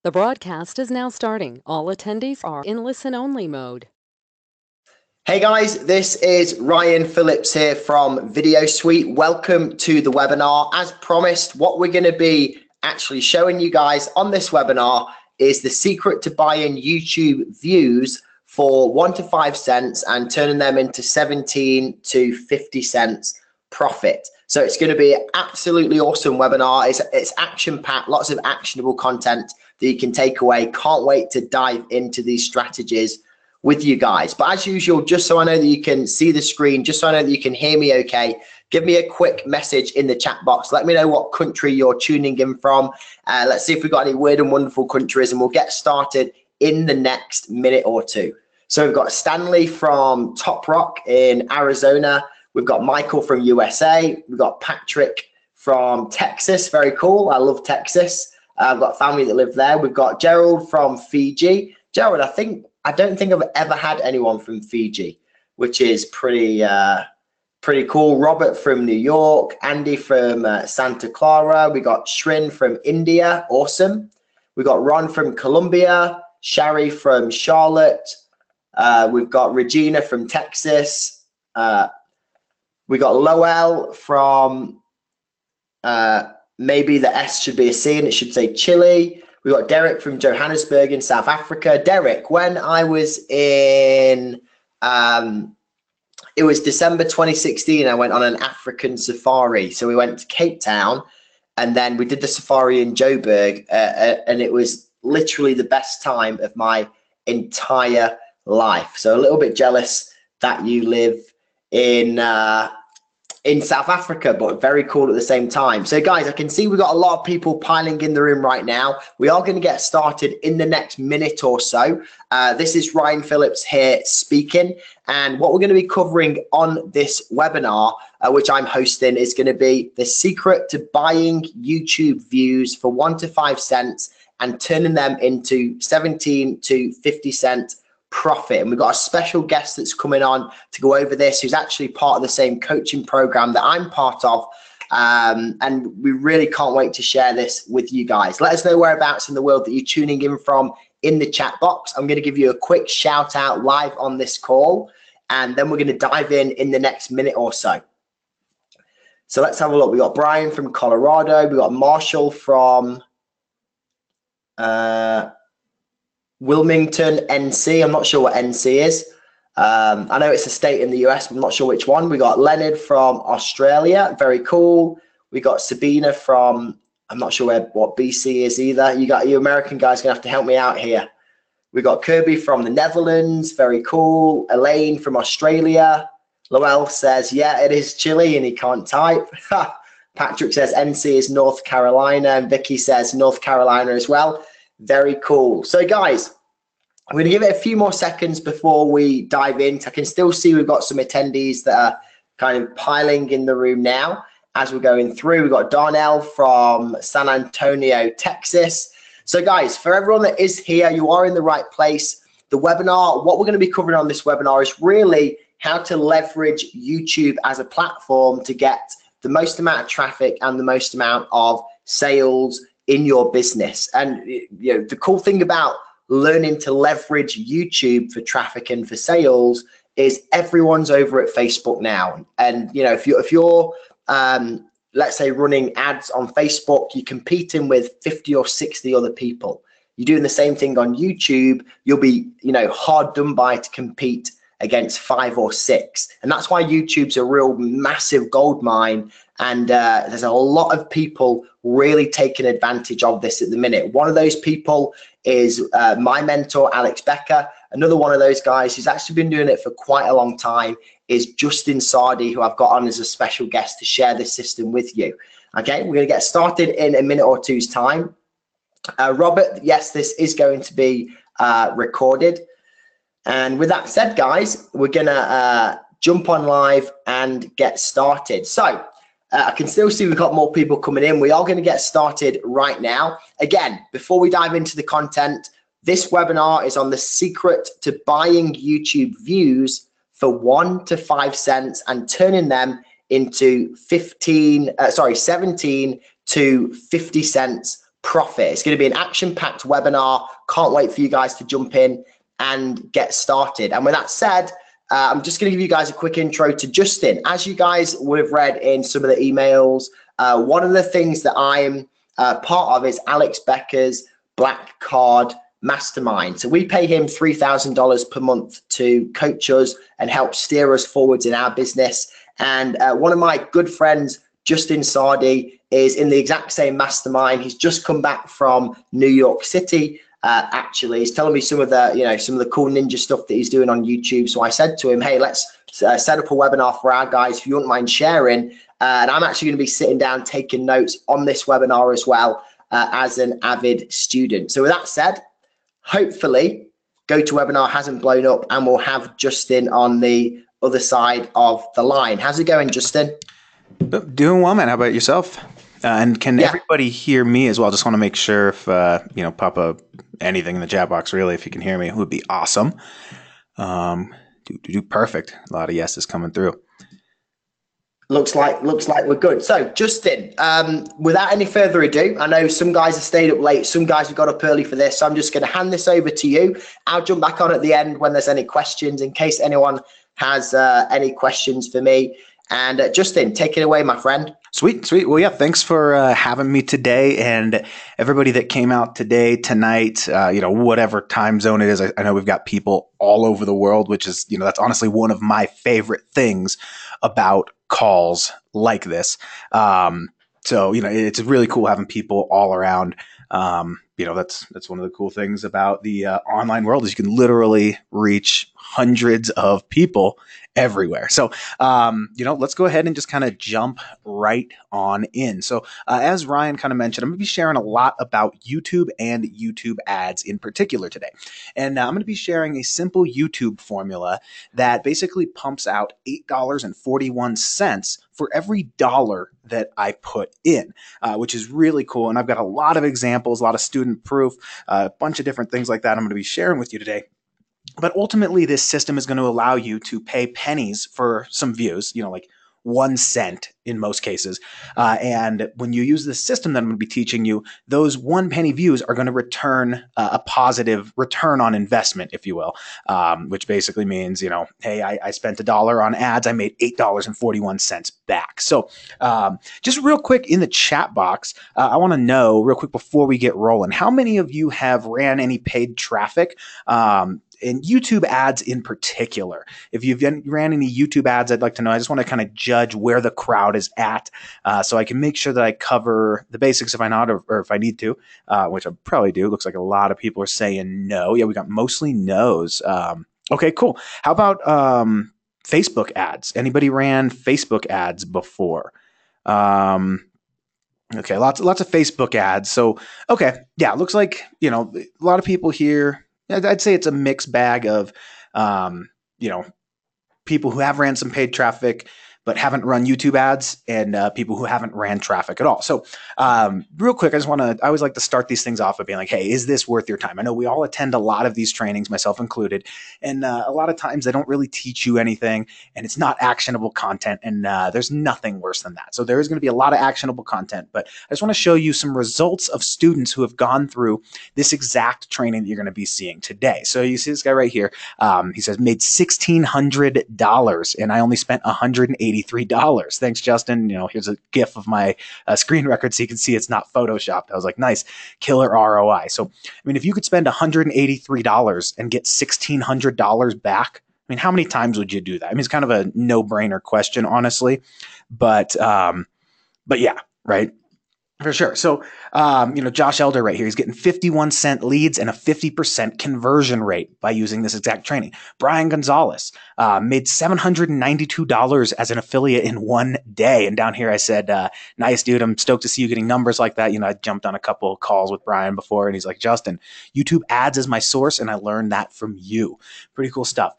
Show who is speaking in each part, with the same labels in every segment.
Speaker 1: The broadcast is now starting. All attendees are in listen-only mode.
Speaker 2: Hey guys, this is Ryan Phillips here from Video Suite. Welcome to the webinar. As promised, what we're going to be actually showing you guys on this webinar is the secret to buying YouTube views for 1 to 5 cents and turning them into 17 to 50 cents profit. So it's going to be an absolutely awesome webinar. It's action-packed, lots of actionable content that you can take away. Can't wait to dive into these strategies with you guys. But as usual, just so I know that you can see the screen, just so I know that you can hear me okay, give me a quick message in the chat box. Let me know what country you're tuning in from. Let's see if we've got any weird and wonderful countries, and we'll get started in the next minute or two. So we've got Stanley from Top Rock in Arizona. We've got Michael from USA. We've got Patrick from Texas. Very cool. I love Texas. I've got family that live there. We've got Gerald from Fiji. Gerald, I don't think I've ever had anyone from Fiji, which is pretty cool. Robert from New York, Andy from Santa Clara. We got Shrin from India, awesome. We got Ron from Colombia, Shari from Charlotte. We've got Regina from Texas. We got Lowell from maybe the S should be a C and it should say Chile. We got Derek from Johannesburg in South Africa. Derek, when I was in, it was December 2016, I went on an African safari. So we went to Cape Town and then we did the safari in Joburg and it was literally the best time of my entire life. So a little bit jealous that you live in South Africa, but very cool at the same time. So guys, I can see we've got a lot of people piling in the room right now. We are going to get started in the next minute or so. This is Ryan Phillips here speaking. And what we're going to be covering on this webinar, which I'm hosting, is going to be the secret to buying YouTube views for 1 to 5 cents and turning them into 17 to 50 cents profit. And we've got a special guest that's coming on to go over this, who's actually part of the same coaching program that I'm part of. And we really can't wait to share this with you guys. Let us know whereabouts in the world that you're tuning in from in the chat box. I'm going to give you a quick shout out live on this call, and then we're going to dive in the next minute or so. So let's have a look. We got Brian from Colorado. We got Marshall from Wilmington, NC. I'm not sure what NC is. I know it's a state in the US, but I'm not sure which one. We got Leonard from Australia. Very cool. We got Sabina from, I'm not sure what BC is either. You American guys gonna have to help me out here. We got Kirby from the Netherlands. Very cool. Elaine from Australia. Lowell says, yeah, it is Chile, and he can't type. Patrick says NC is North Carolina, and Vicky says North Carolina as well. Very cool. So guys, I'm going to give it a few more seconds before we dive in. I can still see we've got some attendees that are kind of piling in the room now as we're going through. We've got Darnell from San Antonio, Texas. So guys, for everyone that is here, you are in the right place. The webinar, what we're going to be covering on this webinar is really how to leverage YouTube as a platform to get the most amount of traffic and the most amount of sales in your business. And you know, the cool thing about learning to leverage YouTube for traffic and for sales is everyone's over at Facebook now. And you know, if you're let's say running ads on Facebook, you're competing with 50 or 60 other people. You're doing the same thing on YouTube, you'll be, you know, hard done by to compete against 5 or 6. And that's why YouTube's a real massive gold mine. And there's a lot of people really taking advantage of this at the minute. One of those people is my mentor, Alex Becker. Another one of those guys who's actually been doing it for quite a long time is Justin Sardi, who I've got on as a special guest to share this system with you. Okay, we're going to get started in a minute or two's time. Robert, yes, this is going to be recorded. And with that said, guys, we're going to jump on live and get started. So I can still see we've got more people coming in. We are going to get started right now. Again, before we dive into the content, this webinar is on the secret to buying YouTube views for 1 to 5 cents and turning them into 17 to 50 cents profit. It's going to be an action-packed webinar. Can't wait for you guys to jump in and get started. And with that said, I'm just going to give you guys a quick intro to Justin. As you guys would have read in some of the emails, one of the things that I'm part of is Alex Becker's Black Card Mastermind. So we pay him $3,000 per month to coach us and help steer us forwards in our business. And one of my good friends, Justin Sardi, is in the exact same mastermind. He's just come back from New York City. Actually, he's telling me some of the cool ninja stuff that he's doing on YouTube. So I said to him, hey, let's set up a webinar for our guys if you wouldn't mind sharing. And I'm actually going to be sitting down taking notes on this webinar as well as an avid student. So with that said, hopefully GoToWebinar hasn't blown up and we'll have Justin on the other side of the line. How's it going, Justin?
Speaker 3: Doing well, man. How about yourself? And can everybody hear me as well? Just want to make sure if, pop anything in the chat box, really, if you can hear me, it would be awesome. Perfect. A lot of yeses coming through.
Speaker 2: Looks like we're good. So Justin, without any further ado, I know some guys have stayed up late, some guys have got up early for this, so I'm just going to hand this over to you. I'll jump back on at the end when there's any questions, in case anyone has any questions for me. And Justin, take it away, my friend.
Speaker 3: Sweet. Well, yeah, thanks for having me today, and everybody that came out today, tonight, whatever time zone it is. I know we've got people all over the world, which is, that's honestly one of my favorite things about calls like this. So, it's really cool having people all around. That's one of the cool things about the online world is you can literally reach hundreds of people everywhere. So, let's go ahead and just kind of jump right on in. So, as Ryan kind of mentioned, I'm going to be sharing a lot about YouTube and YouTube ads in particular today. And I'm going to be sharing a simple YouTube formula that basically pumps out $8.41 for every dollar that I put in, which is really cool. And I've got a lot of examples, a lot of student proof, a bunch of different things like that I'm going to be sharing with you today. But ultimately, this system is going to allow you to pay pennies for some views, like 1 cent in most cases. And when you use the system that I'm going to be teaching you, those 1 penny views are going to return a positive return on investment, if you will, which basically means, hey, I spent $1 on ads. I made $8.41 back. So just real quick in the chat box, I want to know real quick before we get rolling, how many of you have ran any paid traffic? And YouTube ads in particular. If you've ran any YouTube ads, I'd like to know. I just want to kind of judge where the crowd is at, so I can make sure that I cover the basics if I not, or if I need to, which I probably do. Looks like a lot of people are saying no. Yeah, we got mostly no's. Okay, cool. How about Facebook ads? Anybody ran Facebook ads before? Okay, lots of Facebook ads. So, okay, yeah, looks like, a lot of people here. I'd say it's a mixed bag of, people who have ran some paid traffic but haven't run YouTube ads, and people who haven't ran traffic at all. So real quick, I always like to start these things off by being like, hey, is this worth your time? I know we all attend a lot of these trainings, myself included, and a lot of times they don't really teach you anything, and it's not actionable content, and there's nothing worse than that. So there is going to be a lot of actionable content, but I just want to show you some results of students who have gone through this exact training that you're going to be seeing today. So you see this guy right here. He says, made $1,600, and I only spent $183. Thanks, Justin. Here's a GIF of my screen record so you can see it's not photoshopped. I was like, nice, killer ROI. So, if you could spend $183 and get $1,600 back, how many times would you do that? It's kind of a no-brainer question, honestly, but yeah, right. For sure. So, Josh Elder right here, he's getting 51-cent leads and a 50% conversion rate by using this exact training. Brian Gonzalez made $792 as an affiliate in 1 day. And down here I said, nice, dude. I'm stoked to see you getting numbers like that. I jumped on a couple of calls with Brian before, and he's like, Justin, YouTube ads is my source, and I learned that from you. Pretty cool stuff.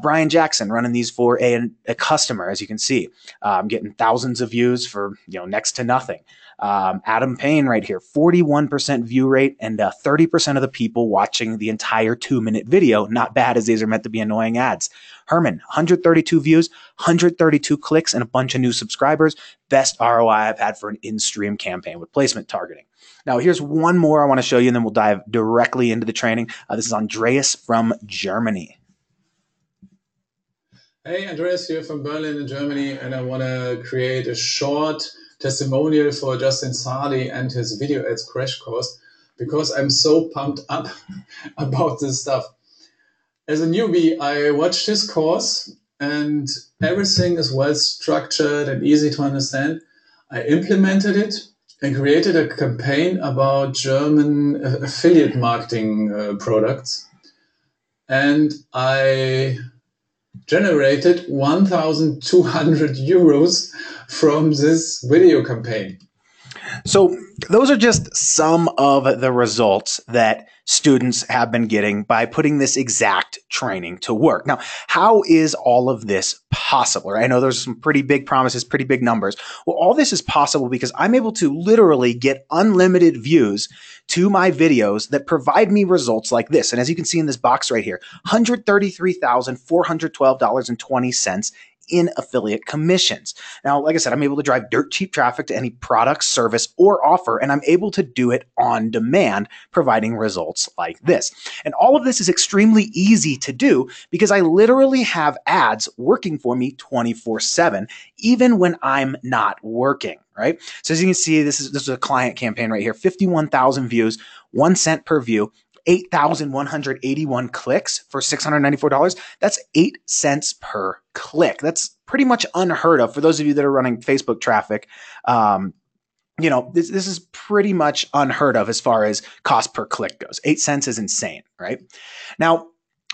Speaker 3: Brian Jackson running these for a customer, as you can see. I'm getting thousands of views for, next to nothing. Adam Payne right here, 41% view rate and 30% of the people watching the entire 2-minute video. Not bad, as these are meant to be annoying ads. Herman, 132 views, 132 clicks, and a bunch of new subscribers. Best ROI I've had for an in-stream campaign with placement targeting. Now, here's one more I want to show you, and then we'll dive directly into the training. This is Andreas from Germany.
Speaker 4: Hey, Andreas here from Berlin in Germany, and I want to create a short testimonial for Justin Sardi and his video ads crash course because I'm so pumped up about this stuff. As a newbie, I watched his course and everything is well structured and easy to understand. I implemented it and created a campaign about German affiliate marketing products. And I generated 1,200 euros from this video campaign.
Speaker 3: So those are just some of the results that students have been getting by putting this exact training to work. Now, how is all of this possible? I know there's some pretty big promises, pretty big numbers. Well, all this is possible because I'm able to literally get unlimited views to my videos that provide me results like this. And as you can see in this box right here, $133,412.20 in affiliate commissions. Now, like I said, I'm able to drive dirt cheap traffic to any product, service, or offer, and I'm able to do it on demand, providing results like this. And all of this is extremely easy to do because I literally have ads working for me 24/7, even when I'm not working, right? So as you can see, this is a client campaign right here, 51,000 views, 1 cent per view, 8,181 clicks for $694. That's 8 cents per click. That's pretty much unheard of for those of you that are running Facebook traffic. This is pretty much unheard of as far as cost per click goes. 8 cents is insane, right? Now,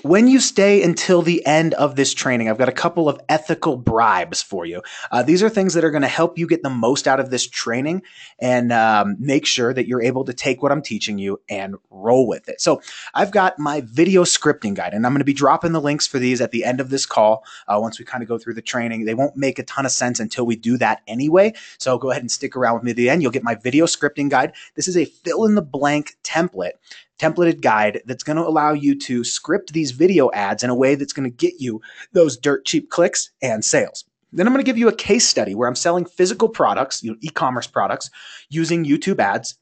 Speaker 3: when you stay until the end of this training, I've got a couple of ethical bribes for you. These are things that are going to help you get the most out of this training and make sure that you're able to take what I'm teaching you and roll with it. So I've got my video scripting guide, and I'm going to be dropping the links for these at the end of this call. Once we kind of go through the training, they won't make a ton of sense until we do that anyway. So go ahead and stick around with me at the end. You'll get my video scripting guide. This is a fill-in-the-blank templated guide that's going to allow you to script these video ads in a way that's going to get you those dirt cheap clicks and sales. Then I'm going to give you a case study where I'm selling physical products, e-commerce products, using YouTube ads.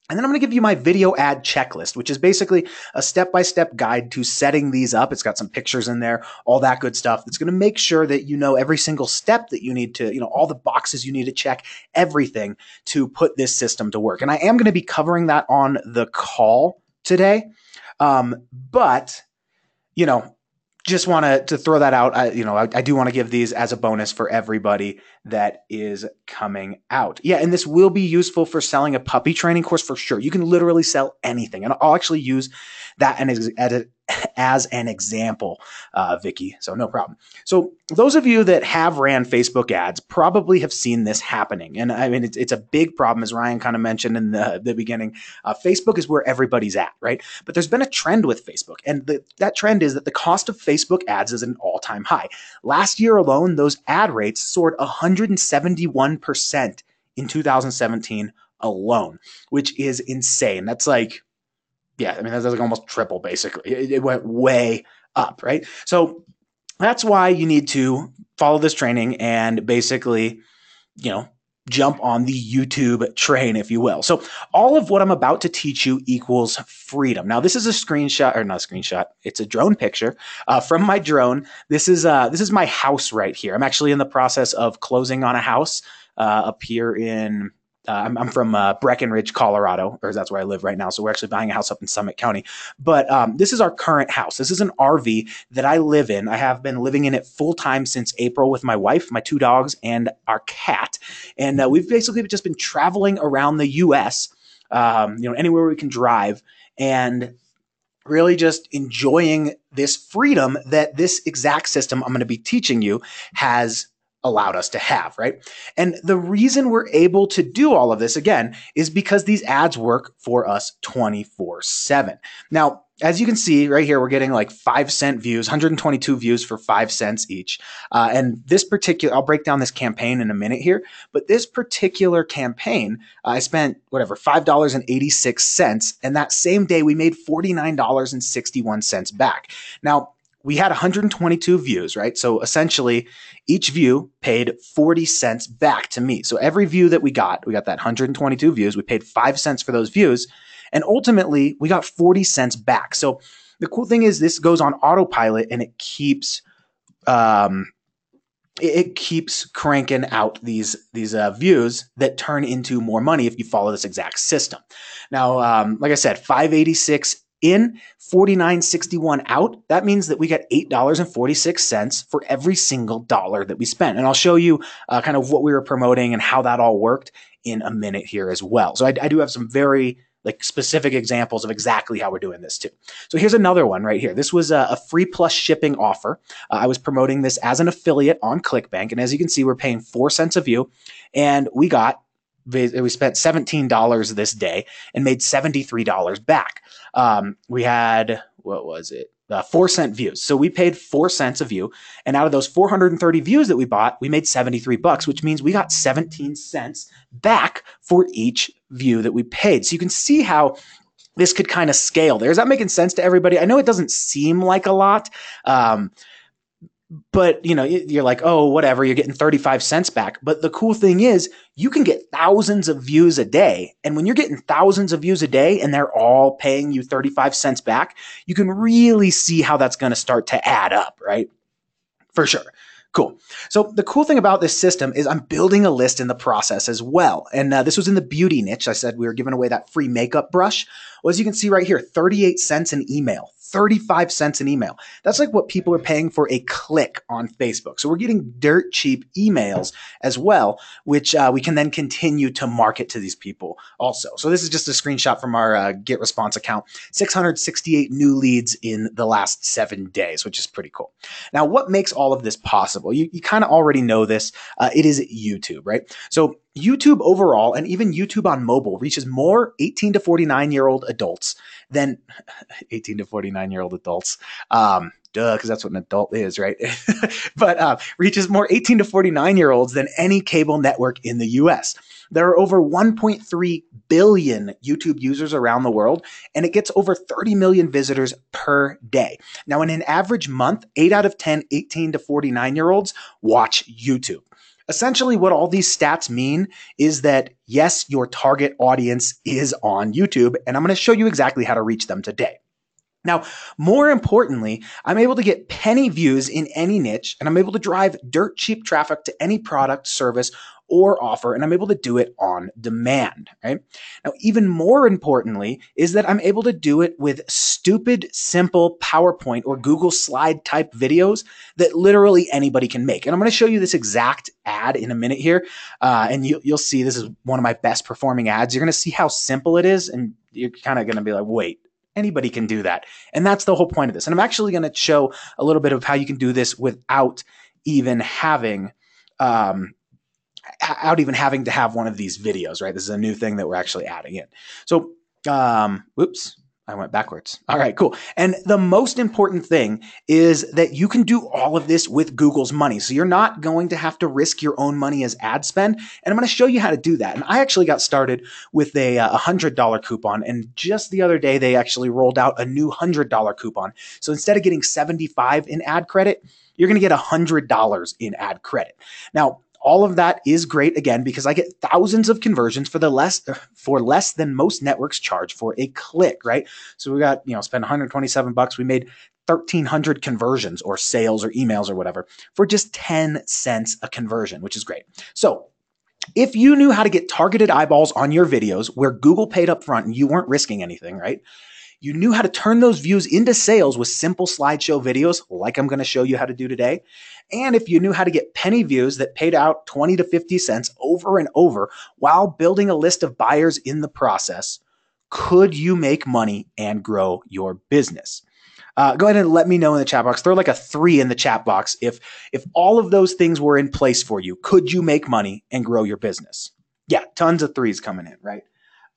Speaker 3: And then I'm going to give you my video ad checklist, which is basically a step-by-step guide to setting these up. It's got some pictures in there, all that good stuff. It's going to make sure that you know every single step that you need to, all the boxes you need to check, everything to put this system to work. And I am going to be covering that on the call today. Just wanted to throw that out. I do want to give these as a bonus for everybody that is coming out. Yeah, and this will be useful for selling a puppy training course for sure. You can literally sell anything. And I'll actually use that as an example, Vicky. So no problem. So those of you that have ran Facebook ads probably have seen this happening. And I mean, it's a big problem, as Ryan kind of mentioned in the beginning. Facebook is where everybody's at, right? But there's been a trend with Facebook. And that trend is that the cost of Facebook ads is at an all-time high. Last year alone, those ad rates soared 171% in 2017 alone, which is insane. That's like, that's like almost triple, basically. It went way up, right? So that's why you need to follow this training and basically, jump on the YouTube train, if you will. So all of what I'm about to teach you equals freedom. Now, this is a screenshot, or not a screenshot. It's a drone picture from my drone. This is my house right here. I'm actually in the process of closing on a house up here in I'm from Breckenridge, Colorado, or that's where I live right now. So we're actually buying a house up in Summit County. But this is our current house. This is an RV that I live in. I have been living in it full time since April with my wife, my 2 dogs, and our cat. And we've basically just been traveling around the U.S., anywhere we can drive, and really just enjoying this freedom that this exact system I'm going to be teaching you has allowed us to have, right? And the reason we're able to do all of this, again, is because these ads work for us 24/7. Now, as you can see right here, we're getting like 5-cent views, 122 views for 5 cents each. And this particular, I'll break down this campaign in a minute here, but this particular campaign, I spent whatever, $5.86. And that same day, we made $49.61 back. Now, we had 122 views, right? So essentially, each view paid 40 cents back to me. So every view that we got that 122 views, we paid 5 cents for those views. And ultimately, we got 40 cents back. So the cool thing is this goes on autopilot and it keeps cranking out these views that turn into more money if you follow this exact system. Now, like I said, 586 in, 49.61 out. That means that we got $8.46 for every single dollar that we spent. And I'll show you kind of what we were promoting and how that all worked in a minute here as well. So I do have some very specific examples of exactly how we're doing this too. So here's another one right here. This was a free plus shipping offer. I was promoting this as an affiliate on ClickBank. And as you can see, we're paying 4 cents a view, and we spent $17 this day and made $73 back. We had, 4-cent views. So we paid 4 cents a view. And out of those 430 views that we bought, we made $73, which means we got 17 cents back for each view that we paid. So you can see how this could kind of scale there. Is that making sense to everybody? I know it doesn't seem like a lot. But you're like, oh, whatever, you're getting 35 cents back. But the cool thing is you can get thousands of views a day. And when you're getting thousands of views a day and they're all paying you 35 cents back, you can really see how that's going to start to add up, right? For sure. Cool. So the cool thing about this system is I'm building a list in the process as well. And this was in the beauty niche. I said we were giving away that free makeup brush. Well, as you can see right here, 38 cents an email. 35 cents an email. That's like what people are paying for a click on Facebook. So we're getting dirt cheap emails as well, which we can then continue to market to these people also. So this is just a screenshot from our GetResponse account. 668 new leads in the last 7 days, which is pretty cool. Now, what makes all of this possible? You kind of already know this. It is YouTube, right? So YouTube overall, and even YouTube on mobile, reaches more 18 to 49-year-old adults than 18 to 49-year-old adults. Because that's what an adult is, right? But reaches more 18 to 49-year-olds than any cable network in the US. There are over 1.3 billion YouTube users around the world, and it gets over 30 million visitors per day. Now, in an average month, 8 out of 10 18 to 49-year-olds watch YouTube. Essentially, what all these stats mean is that, yes, your target audience is on YouTube, and I'm going to show you exactly how to reach them today. Now, more importantly, I'm able to get penny views in any niche, and I'm able to drive dirt cheap traffic to any product, service, or offer, and I'm able to do it on demand, right? Now, even more importantly is that I'm able to do it with stupid, simple PowerPoint or Google slide type videos that literally anybody can make. And I'm going to show you this exact ad in a minute here, and you'll see this is one of my best performing ads. You're going to see how simple it is, and you're kind of going to be like, wait, anybody can do that. And that's the whole point of this. And I'm actually going to show a little bit of how you can do this without even having to have one of these videos, right? This is a new thing that we're actually adding in. So, whoops, I went backwards. All right, cool. And the most important thing is that you can do all of this with Google's money. So you're not going to have to risk your own money as ad spend. And I'm going to show you how to do that. And I actually got started with a $100 coupon. And just the other day, they actually rolled out a new $100 coupon. So instead of getting $75 in ad credit, you're going to get $100 in ad credit. Now, all of that is great, again, because I get thousands of conversions for less than most networks charge for a click, right? So we got, spend $127. We made 1,300 conversions or sales or emails or whatever for just 10 cents a conversion, which is great. So if you knew how to get targeted eyeballs on your videos where Google paid up front and you weren't risking anything, right? You knew how to turn those views into sales with simple slideshow videos like I'm going to show you how to do today. And if you knew how to get penny views that paid out 20 to 50 cents over and over while building a list of buyers in the process, could you make money and grow your business? Go ahead and let me know in the chat box. Throw like a 3 in the chat box. If all of those things were in place for you, could you make money and grow your business? Yeah, tons of 3s coming in, right?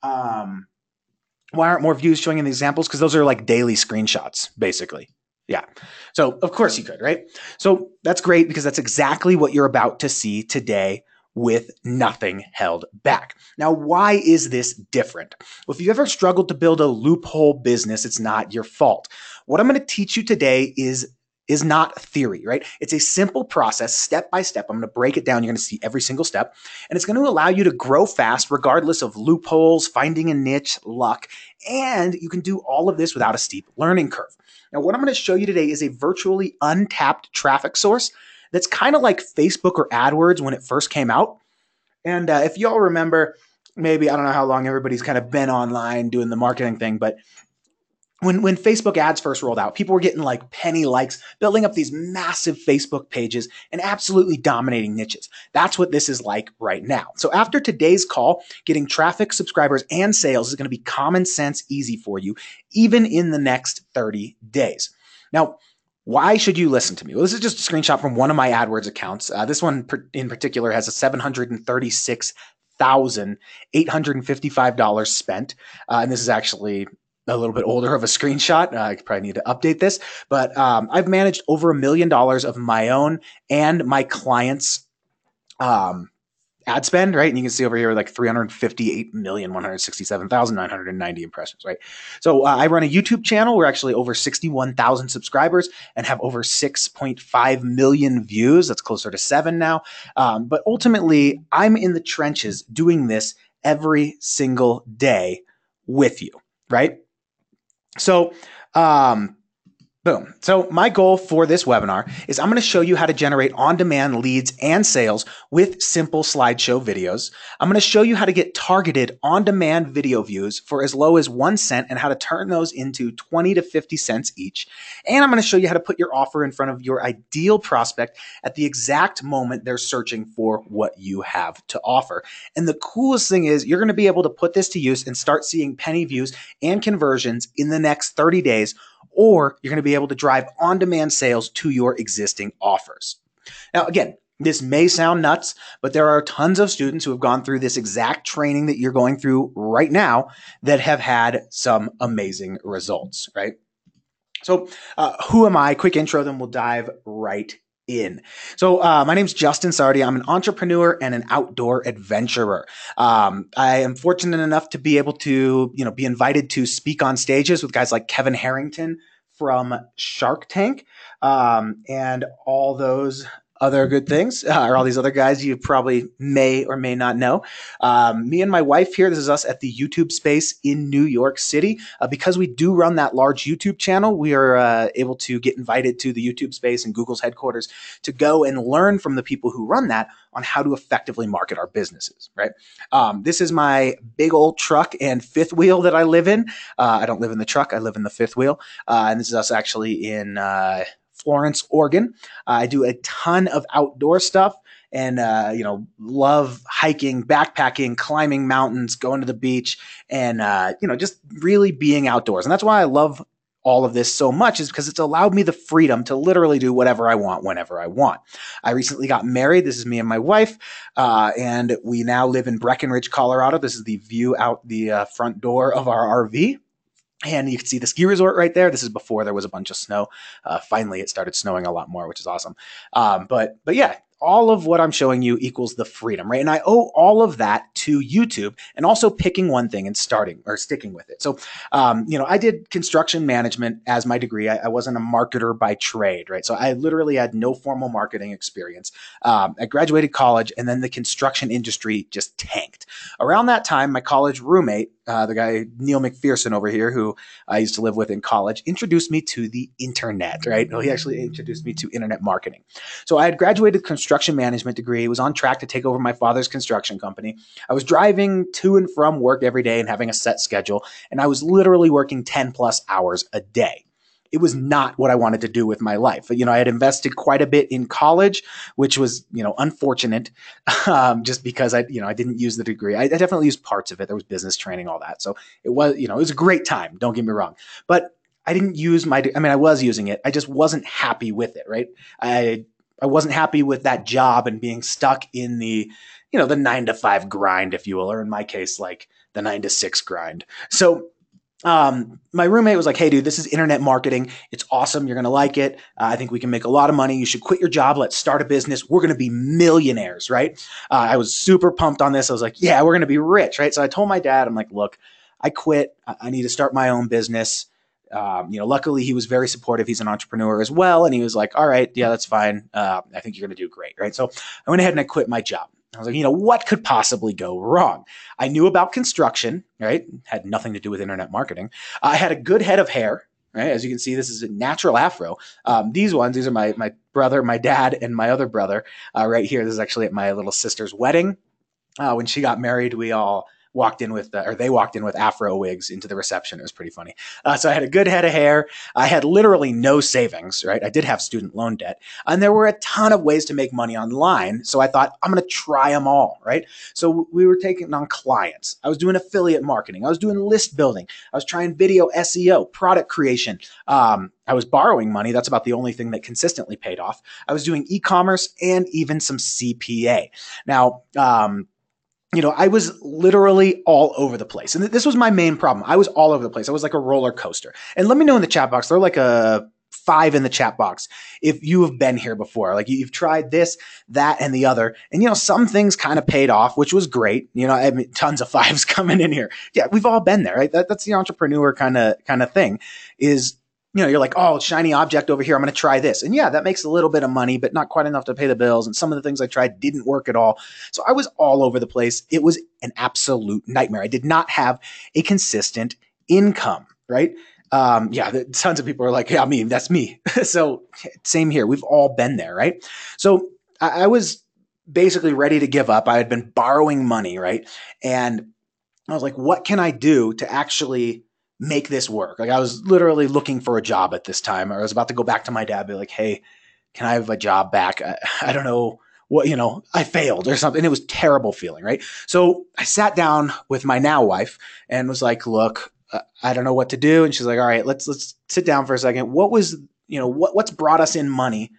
Speaker 3: Why aren't more views showing in the examples? Because those are like daily screenshots, basically. Yeah. So of course you could, right? So that's great because that's exactly what you're about to see today with nothing held back. Now, why is this different? Well, if you ever struggled to build a loophole business, it's not your fault. What I'm going to teach you today is not theory, right? It's a simple process, step by step. I'm going to break it down. You're going to see every single step, and it's going to allow you to grow fast regardless of loopholes, finding a niche, luck, and you can do all of this without a steep learning curve. Now, what I'm going to show you today is a virtually untapped traffic source that's kind of like Facebook or AdWords when it first came out. And if y'all remember, maybe, I don't know how long everybody's kind of been online doing the marketing thing, but when Facebook ads first rolled out, people were getting like penny likes, building up these massive Facebook pages and absolutely dominating niches. That's what this is like right now. So after today's call, getting traffic, subscribers, and sales is going to be common sense easy for you, even in the next 30 days. Now, why should you listen to me? Well, this is just a screenshot from one of my AdWords accounts. This one in particular has a $736,855 spent. And this is actually a little bit older of a screenshot. I probably need to update this, but I've managed over $1 million of my own and my clients' ad spend, right? And you can see over here like 358,167,990 impressions, right? So I run a YouTube channel. We're actually over 61,000 subscribers and have over 6.5 million views. That's closer to 7 now. But ultimately, I'm in the trenches doing this every single day with you, right? So, boom. So my goal for this webinar is I'm going to show you how to generate on-demand leads and sales with simple slideshow videos. I'm going to show you how to get targeted on-demand video views for as low as 1 cent and how to turn those into 20 to 50 cents each. And I'm going to show you how to put your offer in front of your ideal prospect at the exact moment they're searching for what you have to offer. And the coolest thing is you're going to be able to put this to use and start seeing penny views and conversions in the next 30 days, or you're going to be able to drive on-demand sales to your existing offers. Now, again, this may sound nuts, but there are tons of students who have gone through this exact training that you're going through right now that have had some amazing results, right? So who am I? Quick intro, then we'll dive right in. So my name's Justin Sardi. I'm an entrepreneur and an outdoor adventurer. I am fortunate enough to be able to, be invited to speak on stages with guys like Kevin Harrington from Shark Tank, and all those other good things, or all these other guys you probably may or may not know. Me and my wife here, this is us at the YouTube space in New York City. Because we do run that large YouTube channel, we are able to get invited to the YouTube space and Google's headquarters to go and learn from the people who run that on how to effectively market our businesses, right? This is my big old truck and fifth wheel that I live in. I don't live in the truck, I live in the fifth wheel. And this is us actually in Florence, Oregon. I do a ton of outdoor stuff and, love hiking, backpacking, climbing mountains, going to the beach, and, just really being outdoors. And that's why I love all of this so much, is because it's allowed me the freedom to literally do whatever I want, whenever I want. I recently got married. This is me and my wife, and we now live in Breckenridge, Colorado. This is the view out the front door of our RV. And you can see the ski resort right there. This is before there was a bunch of snow. Finally, it started snowing a lot more, which is awesome. But yeah, all of what I'm showing you equals the freedom, right? And I owe all of that to YouTube and also picking one thing and starting or sticking with it. So, I did construction management as my degree. I wasn't a marketer by trade, right? So I literally had no formal marketing experience. I graduated college and then the construction industry just tanked. Around that time, my college roommate, the guy Neil McPherson over here, who I used to live with in college, introduced me to the internet, right? Well, he actually introduced me to internet marketing. So I had graduated construction management degree, was on track to take over my father's construction company. I was driving to and from work every day and having a set schedule, and I was literally working 10 plus hours a day. It was not what I wanted to do with my life. I had invested quite a bit in college, which was, unfortunate, just because I didn't use the degree. I definitely used parts of it. There was business training, all that. So it was, it was a great time. Don't get me wrong. But I didn't use I was using it. I just wasn't happy with it, right? I wasn't happy with that job and being stuck in the, the 9 to 5 grind, if you will, or in my case, like the 9 to 6 grind. So my roommate was like, hey, dude, this is internet marketing. It's awesome. You're going to like it. I think we can make a lot of money. You should quit your job. Let's start a business. We're going to be millionaires, right? I was super pumped on this. I was like, yeah, we're going to be rich, right? So I told my dad, I'm like, look, I quit. I need to start my own business. Luckily he was very supportive. He's an entrepreneur as well. And he was like, all right, yeah, that's fine. I think you're going to do great. Right. So I went ahead and I quit my job. I was like, what could possibly go wrong? I knew about construction, right? Had nothing to do with internet marketing. I had a good head of hair, right? As you can see, this is a natural afro. These are my brother, my dad, and my other brother right here. This is actually at my little sister's wedding. When she got married, we all walked in with, they walked in with afro wigs into the reception. It was pretty funny. So I had a good head of hair. I had literally no savings, right? I did have student loan debt, and there were a ton of ways to make money online. So I thought, I'm going to try them all, right? So we were taking on clients. I was doing affiliate marketing. I was doing list building. I was trying video SEO, product creation. I was borrowing money. That's about the only thing that consistently paid off. I was doing e-commerce and even some CPA. Now, I was literally all over the place. And this was my main problem. I was all over the place. I was like a roller coaster. And let me know in the chat box, throw like a 5 in the chat box if you have been here before. Like you've tried this, that, and the other. And, some things kind of paid off, which was great. Tons of 5s coming in here. Yeah, we've all been there, right? That's the entrepreneur kind of thing is, you're like, oh, shiny object over here. I'm going to try this. And yeah, that makes a little bit of money, but not quite enough to pay the bills. And some of the things I tried didn't work at all. So I was all over the place. It was an absolute nightmare. I did not have a consistent income, right? Tons of people are like, yeah, that's me. So same here. We've all been there, right? So I was basically ready to give up. I had been borrowing money, right? And I was like, what can I do to actually make this work? Like I was literally looking for a job at this time. I was about to go back to my dad, be like, hey, can I have a job back? I don't know what, I failed or something. It was a terrible feeling, right? So I sat down with my now wife and was like, look, I don't know what to do. And she's like, all right, let's sit down for a second. What was, what's brought us in money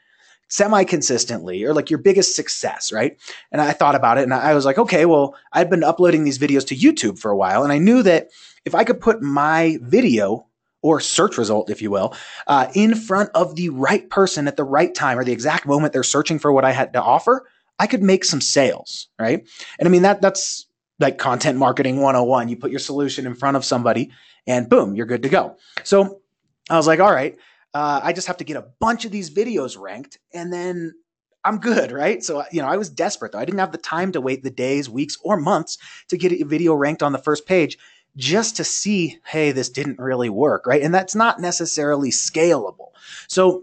Speaker 3: semi-consistently, or like your biggest success, right? And I thought about it and I was like, okay, well, I'd been uploading these videos to YouTube for a while. And I knew that if I could put my video or search result, if you will, in front of the right person at the right time or the exact moment they're searching for what I had to offer, I could make some sales, right? And that's like content marketing 101. You put your solution in front of somebody and boom, you're good to go. So I was like, all right, I just have to get a bunch of these videos ranked and then I'm good, right? So, I was desperate though. I didn't have the time to wait the days, weeks, or months to get a video ranked on the first page just to see, hey, this didn't really work, right? And that's not necessarily scalable. So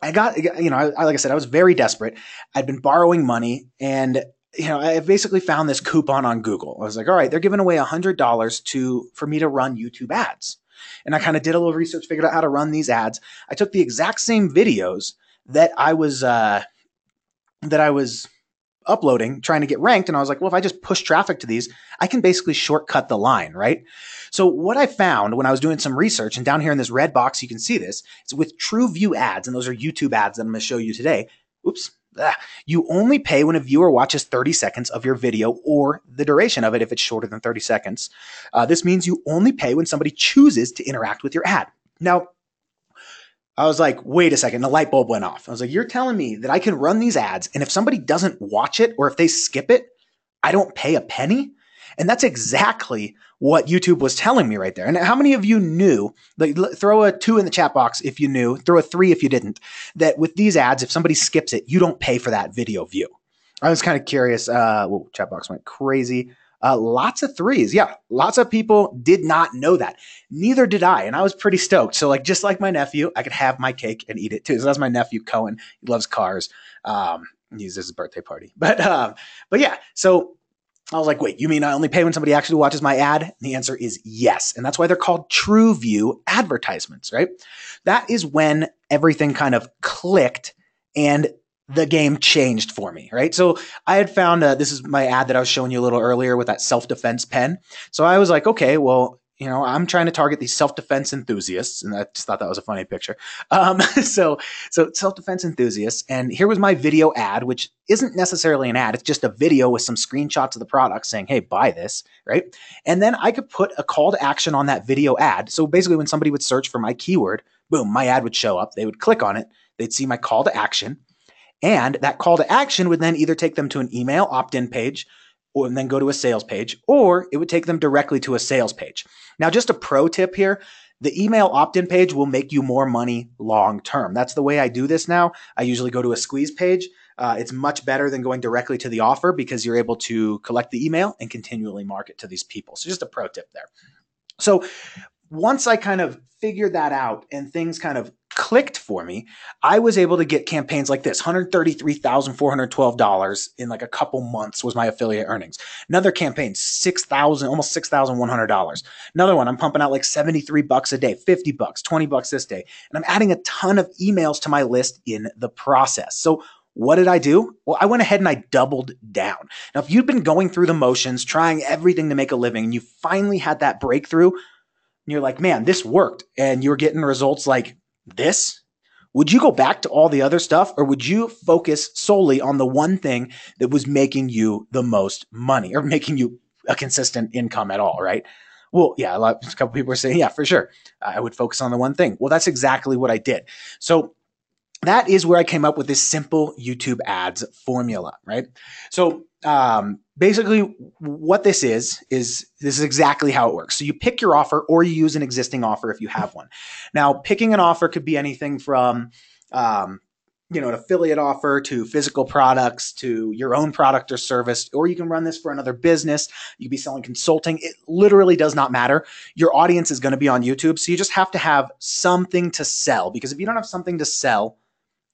Speaker 3: I got, like I said, I was very desperate. I'd been borrowing money and, I basically found this coupon on Google. I was like, all right, they're giving away $100 for me to run YouTube ads. And I kind of did a little research, figured out how to run these ads. I took the exact same videos that I was uploading, trying to get ranked. And I was like, well, if I just push traffic to these, I can basically shortcut the line, right? So what I found when I was doing some research, and down here in this red box, you can see this, it's with TrueView ads. And those are YouTube ads that I'm going to show you today. Oops. You only pay when a viewer watches 30 seconds of your video or the duration of it if it's shorter than 30 seconds. This means you only pay when somebody chooses to interact with your ad. Now, I was like, wait a second, the light bulb went off. I was like, you're telling me that I can run these ads and if somebody doesn't watch it or if they skip it, I don't pay a penny? And that's exactly what YouTube was telling me right there. And how many of you knew, like, throw a 2 in the chat box if you knew, throw a 3 if you didn't, that with these ads, if somebody skips it, you don't pay for that video view? I was kind of curious. Whoa, chat box went crazy. Lots of 3s. Yeah, lots of people did not know that. Neither did I. And I was pretty stoked. So just like my nephew, I could have my cake and eat it too. So that's my nephew, Cohen. He loves cars. He's his birthday party. But yeah, so I was like, wait, you mean I only pay when somebody actually watches my ad? And the answer is yes. And that's why they're called TrueView advertisements, right? That is when everything kind of clicked and the game changed for me, right? So I had found, this is my ad that I was showing you a little earlier with that self-defense pen. So I was like, okay, well, I'm trying to target these self-defense enthusiasts, and I just thought that was a funny picture. So self-defense enthusiasts, and here was my video ad, which isn't necessarily an ad. It's just a video with some screenshots of the product saying, hey, buy this, right? And then I could put a call to action on that video ad. So basically when somebody would search for my keyword, boom, my ad would show up. They would click on it. They'd see my call to action. And that call to action would then either take them to an email opt-in page and then go to a sales page, or it would take them directly to a sales page. Now, just a pro tip here, the email opt-in page will make you more money long-term. That's the way I do this now. I usually go to a squeeze page. It's much better than going directly to the offer because you're able to collect the email and continually market to these people. So just a pro tip there. So once I kind of figured that out and things kind of clicked for me, I was able to get campaigns like this. $133,412 in like a couple months was my affiliate earnings. Another campaign, almost $6,100. Another one, I'm pumping out like $73 a day, $50, $20 this day. And I'm adding a ton of emails to my list in the process. So what did I do? Well, I went ahead and I doubled down. Now, if you've been going through the motions, trying everything to make a living, and you finally had that breakthrough, and you're like, man, this worked, and you're getting results like this, would you go back to all the other stuff, or would you focus solely on the one thing that was making you the most money or making you a consistent income at all, right? Well, yeah, a couple people are saying, yeah, for sure, I would focus on the one thing. Well, that's exactly what I did. So that is where I came up with this simple YouTube ads formula, right? So basically what this is exactly how it works. So you pick your offer, or you use an existing offer if you have one. Now, picking an offer could be anything from an affiliate offer to physical products to your own product or service, or you can run this for another business. You could be selling consulting. It literally does not matter. Your audience is going to be on YouTube, so you just have to have something to sell, because if you don't have something to sell,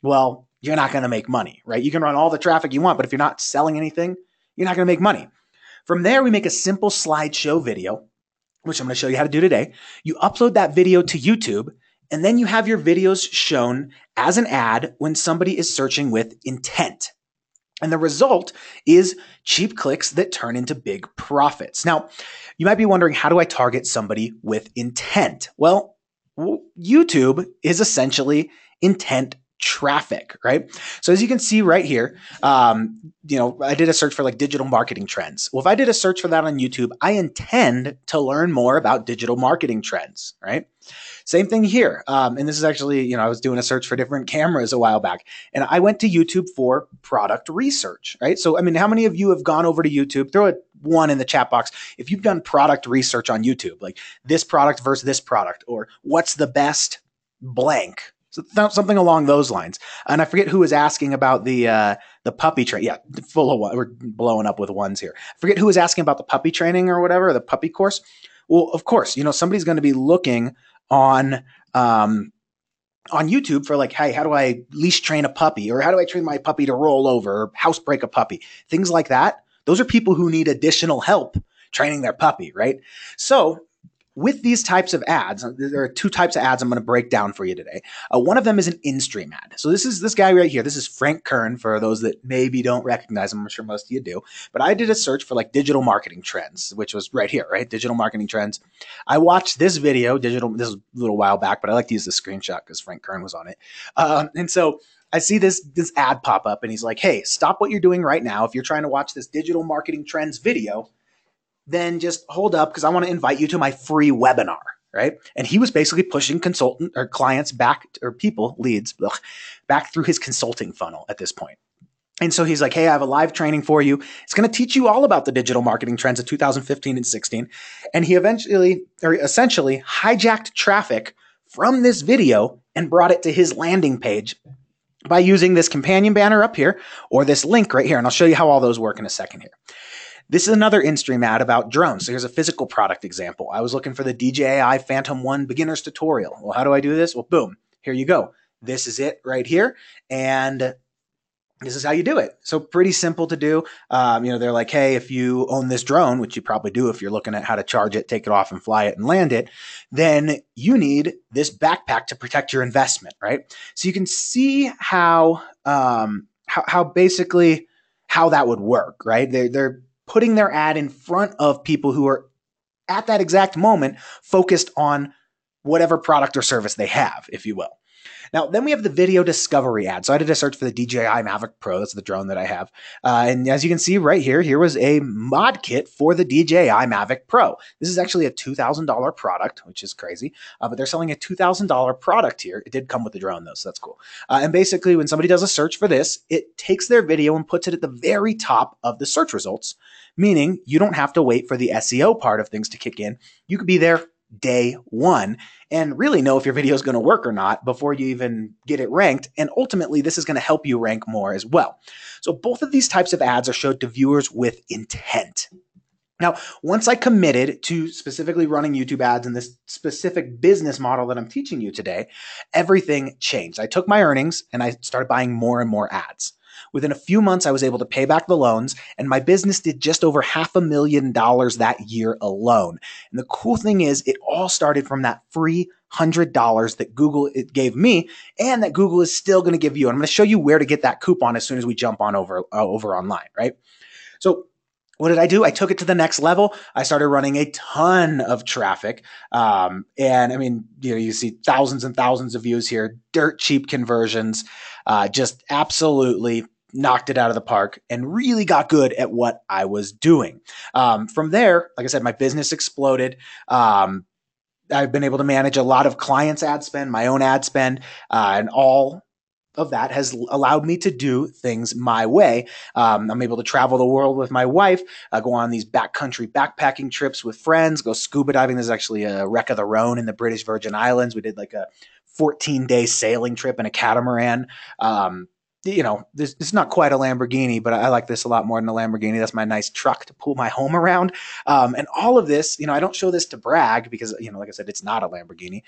Speaker 3: well, you're not going to make money, right? You can run all the traffic you want, but if you're not selling anything, you're not going to make money. From there, we make a simple slideshow video, which I'm going to show you how to do today. You upload that video to YouTube, and then you have your videos shown as an ad when somebody is searching with intent. And the result is cheap clicks that turn into big profits. Now, you might be wondering, how do I target somebody with intent? Well, YouTube is essentially intent traffic, right? So as you can see right here, I did a search for like digital marketing trends. Well, if I did a search for that on YouTube, I intend to learn more about digital marketing trends, right? Same thing here. And this is actually, I was doing a search for different cameras a while back, and I went to YouTube for product research, right? So, how many of you have gone over to YouTube? Throw a 1 in the chat box if you've done product research on YouTube, like this product versus this product, or what's the best blank. So something along those lines. And I forget who was asking about the puppy training. Yeah, full of one. We're blowing up with ones here. I forget who was asking about the puppy training or whatever, the puppy course. Well, of course, somebody's going to be looking on YouTube for like, hey, how do I leash train a puppy, or how do I train my puppy to roll over, or house break a puppy, things like that. Those are people who need additional help training their puppy, right? So with these types of ads, there are 2 types of ads I'm going to break down for you today. One of them is an in-stream ad. So this is this guy right here. This is Frank Kern, for those that maybe don't recognize him. I'm sure most of you do. But I did a search for like digital marketing trends, which was right here, right? Digital marketing trends. I watched this video, this was a little while back, but I like to use the screenshot because Frank Kern was on it. And so I see this ad pop up, and he's like, hey, stop what you're doing right now. If you're trying to watch this digital marketing trends video, then just hold up, because I want to invite you to my free webinar, right? And he was basically pushing consultant or clients back, or people, leads, back through his consulting funnel at this point. And so he's like, hey, I have a live training for you. It's going to teach you all about the digital marketing trends of 2015 and 16. And he essentially hijacked traffic from this video and brought it to his landing page by using this companion banner up here, or this link right here. And I'll show you how all those work in a second here. This is another in-stream ad about drones. So here's a physical product example. I was looking for the DJI Phantom 1 beginner's tutorial. Well, how do I do this? Well, boom, here you go. This is it right here. And this is how you do it. So pretty simple to do. They're like, hey, if you own this drone, which you probably do if you're looking at how to charge it, take it off and fly it and land it, then you need this backpack to protect your investment, right? So you can see how basically how that would work, right? They're putting their ad in front of people who are at that exact moment focused on whatever product or service they have, if you will. Now, then we have the video discovery ad. So I did a search for the DJI Mavic Pro. That's the drone that I have. And as you can see right here, here was a mod kit for the DJI Mavic Pro. This is actually a $2,000 product, which is crazy. But they're selling a $2,000 product here. It did come with the drone, though, so that's cool. And basically, when somebody does a search for this, it takes their video and puts it at the very top of the search results, meaning you don't have to wait for the SEO part of things to kick in. You could be there day one and really know if your video is going to work or not before you even get it ranked. And ultimately, this is going to help you rank more as well. So both of these types of ads are showed to viewers with intent. Now, once I committed to specifically running YouTube ads in this specific business model that I'm teaching you today, everything changed. I took my earnings and I started buying more and more ads. Within a few months, I was able to pay back the loans, and my business did just over $500,000 that year alone. And the cool thing is, it all started from that free $100 that Google gave me, and that Google is still going to give you. And I'm going to show you where to get that coupon as soon as we jump on over online, right? So what did I do? I took it to the next level. I started running a ton of traffic. And I mean, you see thousands and thousands of views here, dirt cheap conversions, just absolutely knocked it out of the park and really got good at what I was doing. From there, like I said, my business exploded. I've been able to manage a lot of clients' ad spend, my own ad spend, and all of that has allowed me to do things my way. I'm able to travel the world with my wife, go on these backcountry backpacking trips with friends, go scuba diving. There's actually a wreck of the Rhone in the British Virgin Islands. We did like a 14-day sailing trip in a catamaran. This is not quite a Lamborghini, but I like this a lot more than a Lamborghini. That's my nice truck to pull my home around. And all of this, I don't show this to brag because, like I said, it's not a Lamborghini.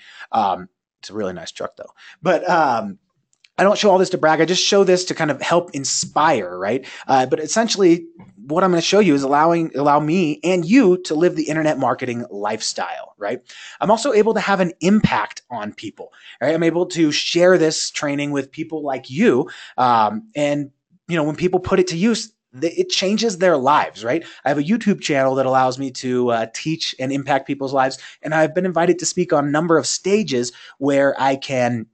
Speaker 3: It's a really nice truck though. But I don't show all this to brag. I just show this to kind of help inspire, right? But essentially, what I'm going to show you is allow me and you to live the internet marketing lifestyle, right? I'm also able to have an impact on people, right? I'm able to share this training with people like you. And when people put it to use, it changes their lives, right? I have a YouTube channel that allows me to teach and impact people's lives. And I've been invited to speak on a number of stages where I can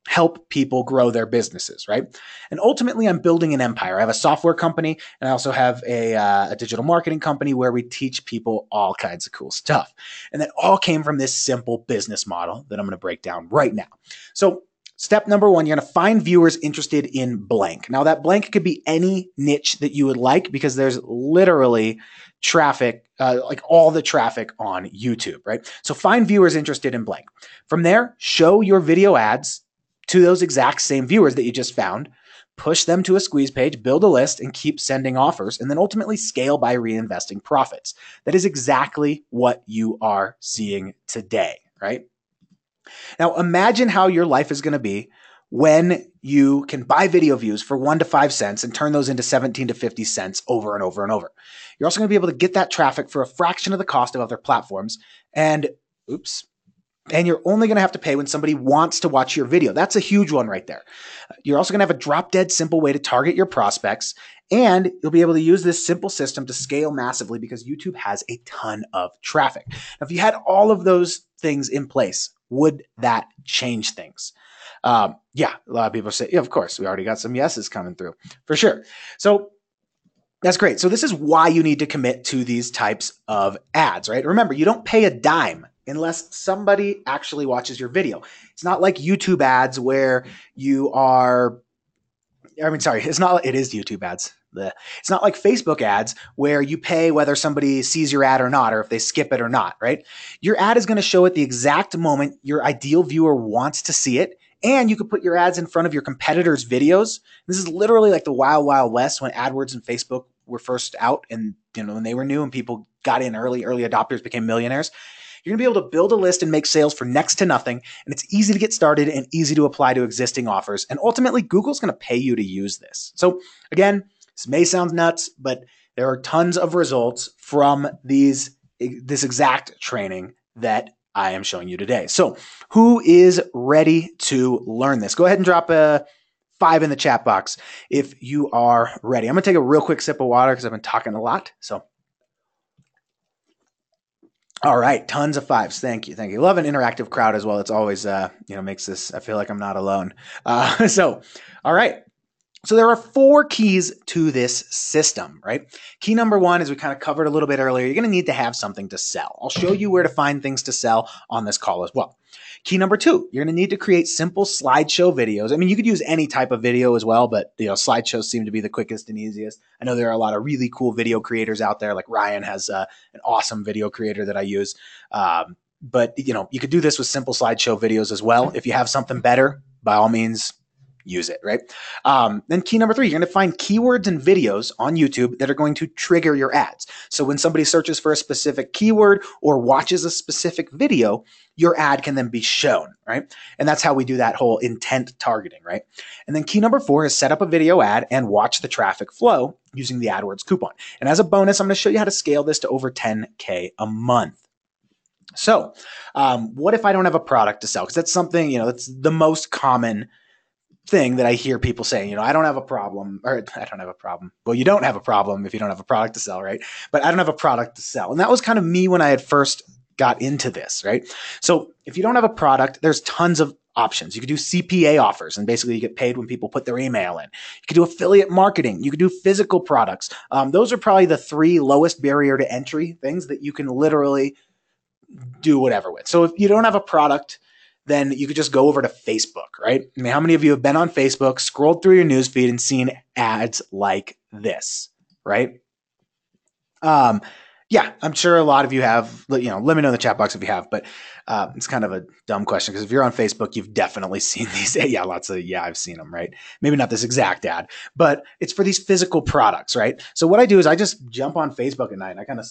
Speaker 3: help people grow their businesses, right? And ultimately, I'm building an empire. I have a software company, and I also have a digital marketing company where we teach people all kinds of cool stuff. And that all came from this simple business model that I'm going to break down right now. So step number one, you're going to find viewers interested in blank. Now, that blank could be any niche that you would like because there's literally traffic, like all the traffic on YouTube, right? So find viewers interested in blank. From there, show your video ads to those exact same viewers that you just found, push them to a squeeze page, build a list, and keep sending offers, and then ultimately scale by reinvesting profits. That is exactly what you are seeing today, right? Now, imagine how your life is going to be when you can buy video views for 1 to 5 cents and turn those into 17 to 50 cents over and over and over. You're also going to be able to get that traffic for a fraction of the cost of other platforms, and you're only going to have to pay when somebody wants to watch your video. That's a huge one right there. You're also going to have a drop dead simple way to target your prospects, and you'll be able to use this simple system to scale massively because YouTube has a ton of traffic. Now, if you had all of those things in place, would that change things? Yeah, a lot of people say, yeah, of course, we already got some yeses coming through for sure. So that's great. So this is why you need to commit to these types of ads, right? Remember, you don't pay a dime unless somebody actually watches your video. It's not like YouTube ads where it is YouTube ads. It's not like Facebook ads where you pay whether somebody sees your ad or not, or if they skip it or not, right? Your ad is going to show at the exact moment your ideal viewer wants to see it. And you could put your ads in front of your competitors' videos. This is literally like the wild, wild west when AdWords and Facebook were first out and when they were new and people got in early adopters became millionaires. You're going to be able to build a list and make sales for next to nothing. And it's easy to get started and easy to apply to existing offers. And ultimately, Google's going to pay you to use this. So again, this may sound nuts, but there are tons of results from this exact training that I am showing you today. So who is ready to learn this? Go ahead and drop a 5 in the chat box if you are ready. I'm going to take a real quick sip of water because I've been talking a lot. So All right, tons of fives. Thank you, thank you. Love an interactive crowd as well. It's always, makes this. I feel like I'm not alone. All right. So there are 4 keys to this system, right? Key number 1, as we kind of covered a little bit earlier, you're going to need to have something to sell. I'll show you where to find things to sell on this call as well. Key number 2, you're going to need to create simple slideshow videos. I mean, you could use any type of video as well, but slideshows seem to be the quickest and easiest. I know there are a lot of really cool video creators out there. Like Ryan has an awesome video creator that I use. But you could do this with simple slideshow videos as well. If you have something better, by all means, use it, right? Then key number 3, you're going to find keywords and videos on YouTube that are going to trigger your ads. So when somebody searches for a specific keyword or watches a specific video, your ad can then be shown, right? And that's how we do that whole intent targeting, right? And then key number 4 is set up a video ad and watch the traffic flow using the AdWords coupon. And as a bonus, I'm going to show you how to scale this to over 10K a month. So what if I don't have a product to sell? Because that's something, that's the most common thing that I hear people saying, I don't have a problem, or I don't have a problem. Well, you don't have a problem if you don't have a product to sell, right? But I don't have a product to sell. And that was kind of me when I had first got into this, right? So if you don't have a product, there's tons of options. You could do CPA offers, and basically you get paid when people put their email in. You could do affiliate marketing. You could do physical products. Those are probably the 3 lowest barrier to entry things that you can literally do whatever with. So if you don't have a product, then you could just go over to Facebook, right? I mean, how many of you have been on Facebook, scrolled through your newsfeed and seen ads like this, right? Yeah, I'm sure a lot of you have, let me know in the chat box if you have, but it's kind of a dumb question because if you're on Facebook, you've definitely seen these. Yeah, I've seen them, right? Maybe not this exact ad, but it's for these physical products, right? So what I do is I just jump on Facebook at night and I kind of,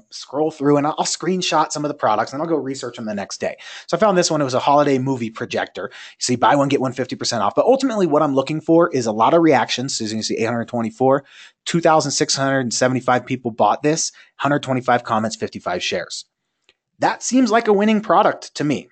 Speaker 3: scroll through and I'll screenshot some of the products and I'll go research them the next day. So I found this one. It was a holiday movie projector. You see, buy one, get one 50% off. But ultimately what I'm looking for is a lot of reactions. So as you can see, 824, 2,675 people bought this, 125 comments, 55 shares. That seems like a winning product to me,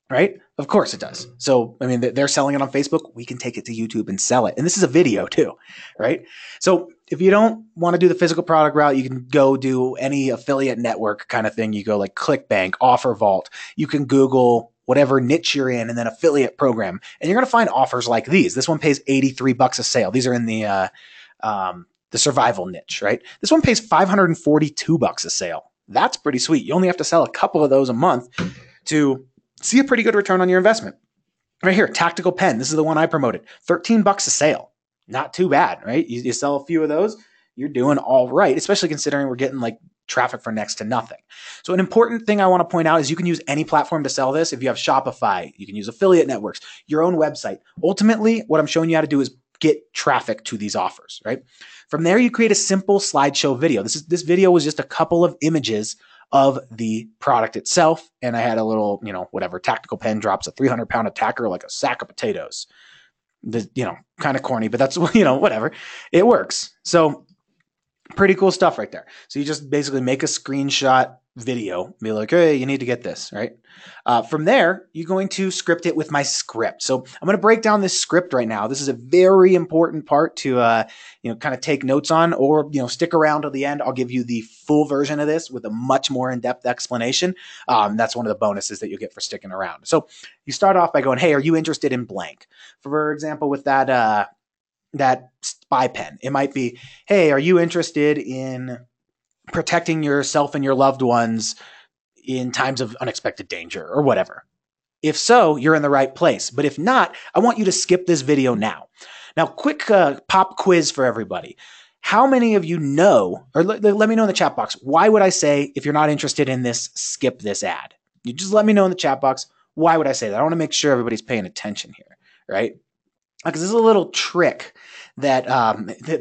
Speaker 3: right? Of course it does. So, I mean, they're selling it on Facebook. We can take it to YouTube and sell it. And this is a video too, right? So if you don't want to do the physical product route, you can go do any affiliate network kind of thing. You go like ClickBank, OfferVault. You can Google whatever niche you're in and then affiliate program. And you're going to find offers like these. This one pays $83 a sale. These are in the survival niche, right? This one pays $542 a sale. That's pretty sweet. You only have to sell a couple of those a month to see a pretty good return on your investment. Right here, Tactical Pen. This is the one I promoted. $13 a sale. Not too bad, right? You sell a few of those, you're doing all right, especially considering we're getting like traffic for next to nothing. So an important thing I want to point out is you can use any platform to sell this. If you have Shopify, you can use affiliate networks, your own website. Ultimately, what I'm showing you how to do is get traffic to these offers, right? From there, you create a simple slideshow video. This video was just a couple of images of the product itself. And I had a little, Tactical Pen drops a 300-pound attacker like a sack of potatoes. Kind of corny, but that's, whatever. It works. So pretty cool stuff right there. So you just basically make a screenshot video, be like, hey, you need to get this, right? From there, you're going to script it with my script. So I'm going to break down this script right now. This is a very important part to, kind of take notes on, or, stick around till the end. I'll give you the full version of this with a much more in-depth explanation. That's one of the bonuses that you get for sticking around. So you start off by going, hey, are you interested in blank? For example, with that spy pen, it might be, hey, are you interested in protecting yourself and your loved ones in times of unexpected danger or whatever? If so, you're in the right place. But if not, I want you to skip this video now. Now, quick pop quiz for everybody. How many of you know, or let me know in the chat box, why would I say, if you're not interested in this, skip this ad? You just let me know in the chat box, why would I say that? I want to make sure everybody's paying attention here, right? Because this is a little trick that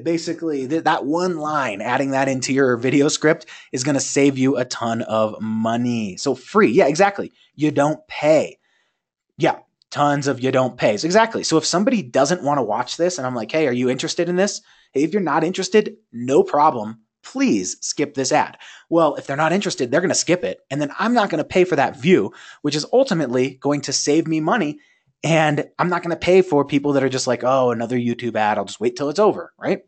Speaker 3: basically that one line, adding that into your video script is going to save you a ton of money. So free. Yeah, exactly. You don't pay. Yeah, tons of you don't pay. So exactly. So if somebody doesn't want to watch this and I'm like, hey, are you interested in this? Hey, if you're not interested, no problem. Please skip this ad. Well, if they're not interested, they're going to skip it. And then I'm not going to pay for that view, which is ultimately going to save me money. And I'm not going to pay for people that are just like, oh, another YouTube ad. I'll just wait till it's over, right?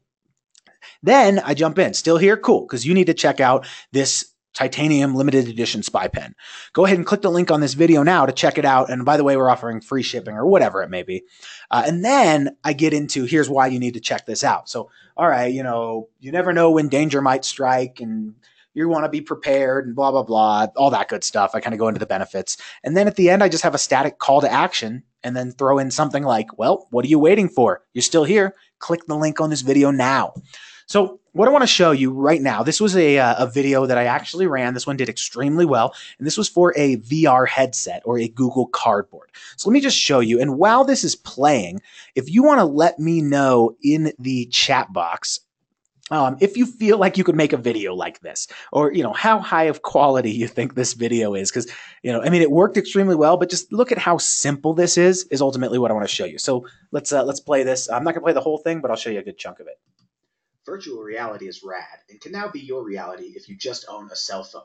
Speaker 3: Then I jump in. Still here? Cool. Because you need to check out this titanium limited edition spy pen. Go ahead and click the link on this video now to check it out. And by the way, we're offering free shipping or whatever it may be. And then I get into here's why you need to check this out. So, all right, you never know when danger might strike and you want to be prepared and blah, blah, blah, all that good stuff. I kind of go into the benefits. And then at the end, I just have a static call to action and then throw in something like, well, what are you waiting for? You're still here. Click the link on this video now. So what I want to show you right now, this was a video that I actually ran. This one did extremely well. And this was for a VR headset or a Google Cardboard. So let me just show you. And while this is playing, if you want to let me know in the chat box, if you feel like you could make a video like this, or, how high of quality you think this video is. Because, it worked extremely well, but just look at how simple this is ultimately what I want to show you. So let's play this. I'm not going to play the whole thing, but I'll show you a good chunk of it.
Speaker 5: Virtual reality is rad and can now be your reality if you just own a cell phone.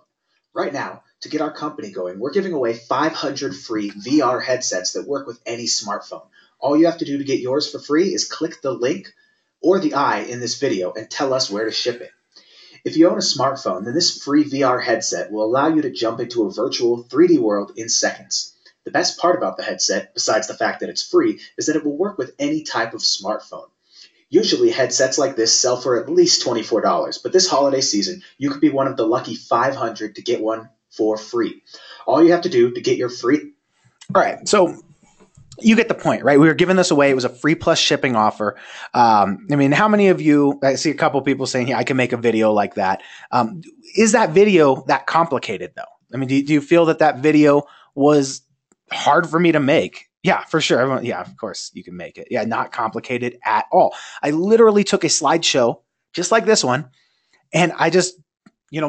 Speaker 5: Right now, to get our company going, we're giving away 500 free VR headsets that work with any smartphone. All you have to do to get yours for free is click the link or the I in this video and tell us where to ship it. If you own a smartphone, then this free VR headset will allow you to jump into a virtual 3D world in seconds. The best part about the headset, besides the fact that it's free, is that it will work with any type of smartphone. Usually headsets like this sell for at least $24, but this holiday season, you could be one of the lucky 500 to get one for free. All you have to do to get your free...
Speaker 3: All right, so you get the point, right? We were giving this away. It was a free plus shipping offer. How many of you, I see a couple people saying, yeah, I can make a video like that. Is that video that complicated though? Do you feel that video was hard for me to make? Yeah, for sure. Of course you can make it. Yeah, not complicated at all. I literally took a slideshow just like this one, and I just,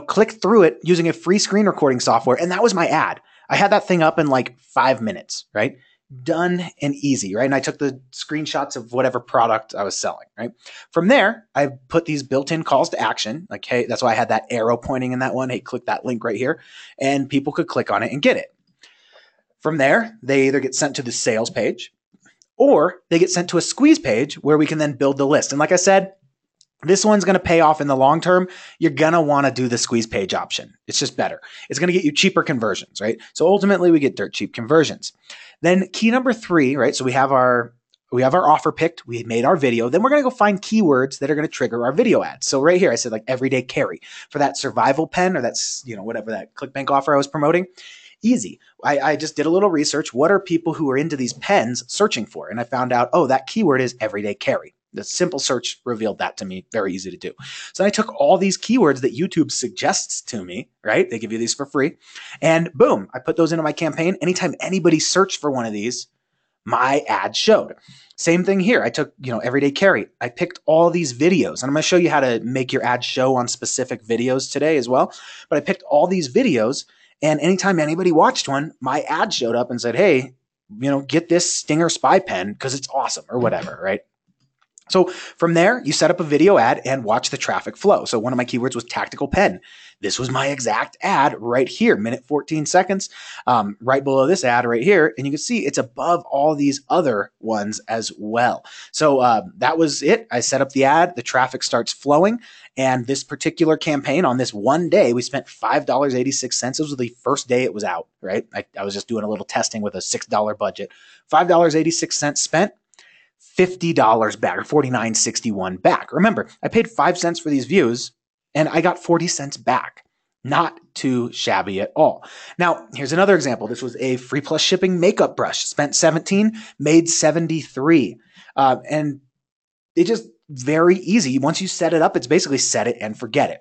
Speaker 3: clicked through it using a free screen recording software, and that was my ad. I had that thing up in like 5 minutes, right? Done and easy, right? And I took the screenshots of whatever product I was selling, right? From there, I put these built-in calls to action. Like, hey, that's why I had that arrow pointing in that one. Hey, click that link right here, and people could click on it and get it. From there, they either get sent to the sales page or they get sent to a squeeze page where we can then build the list. And like I said, this one's going to pay off in the long term. You're going to want to do the squeeze page option. It's just better. It's going to get you cheaper conversions, right? So ultimately we get dirt cheap conversions. Then key number 3, right? So we have our offer picked. We made our video. Then we're going to go find keywords that are going to trigger our video ads. So right here, I said like everyday carry for that survival pen or that's, whatever that ClickBank offer I was promoting. Easy. I just did a little research. What are people who are into these pens searching for? And I found out, that keyword is everyday carry. The simple search revealed that to me. Very easy to do. So I took all these keywords that YouTube suggests to me, right? They give you these for free. And boom, I put those into my campaign. Anytime anybody searched for one of these, my ad showed. Same thing here. I took, everyday carry. I picked all these videos, and I'm going to show you how to make your ad show on specific videos today as well. But I picked all these videos, and anytime anybody watched one, my ad showed up and said, hey, get this Stinger spy pen because it's awesome or whatever, right? So from there, you set up a video ad and watch the traffic flow. So one of my keywords was tactical pen. This was my exact ad right here, minute 14 seconds, right below this ad right here. And you can see it's above all these other ones as well. So that was it. I set up the ad. The traffic starts flowing. And this particular campaign on this one day, we spent $5.86. This was the first day it was out, right? I was just doing a little testing with a $6 budget. $5.86 spent. $50 back or $49.61 back. Remember, I paid 5 cents for these views and I got 40 cents back. Not too shabby at all. Now, here's another example. This was a free plus shipping makeup brush. Spent 17, made 73. And it just very easy. Once you set it up, it's basically set it and forget it.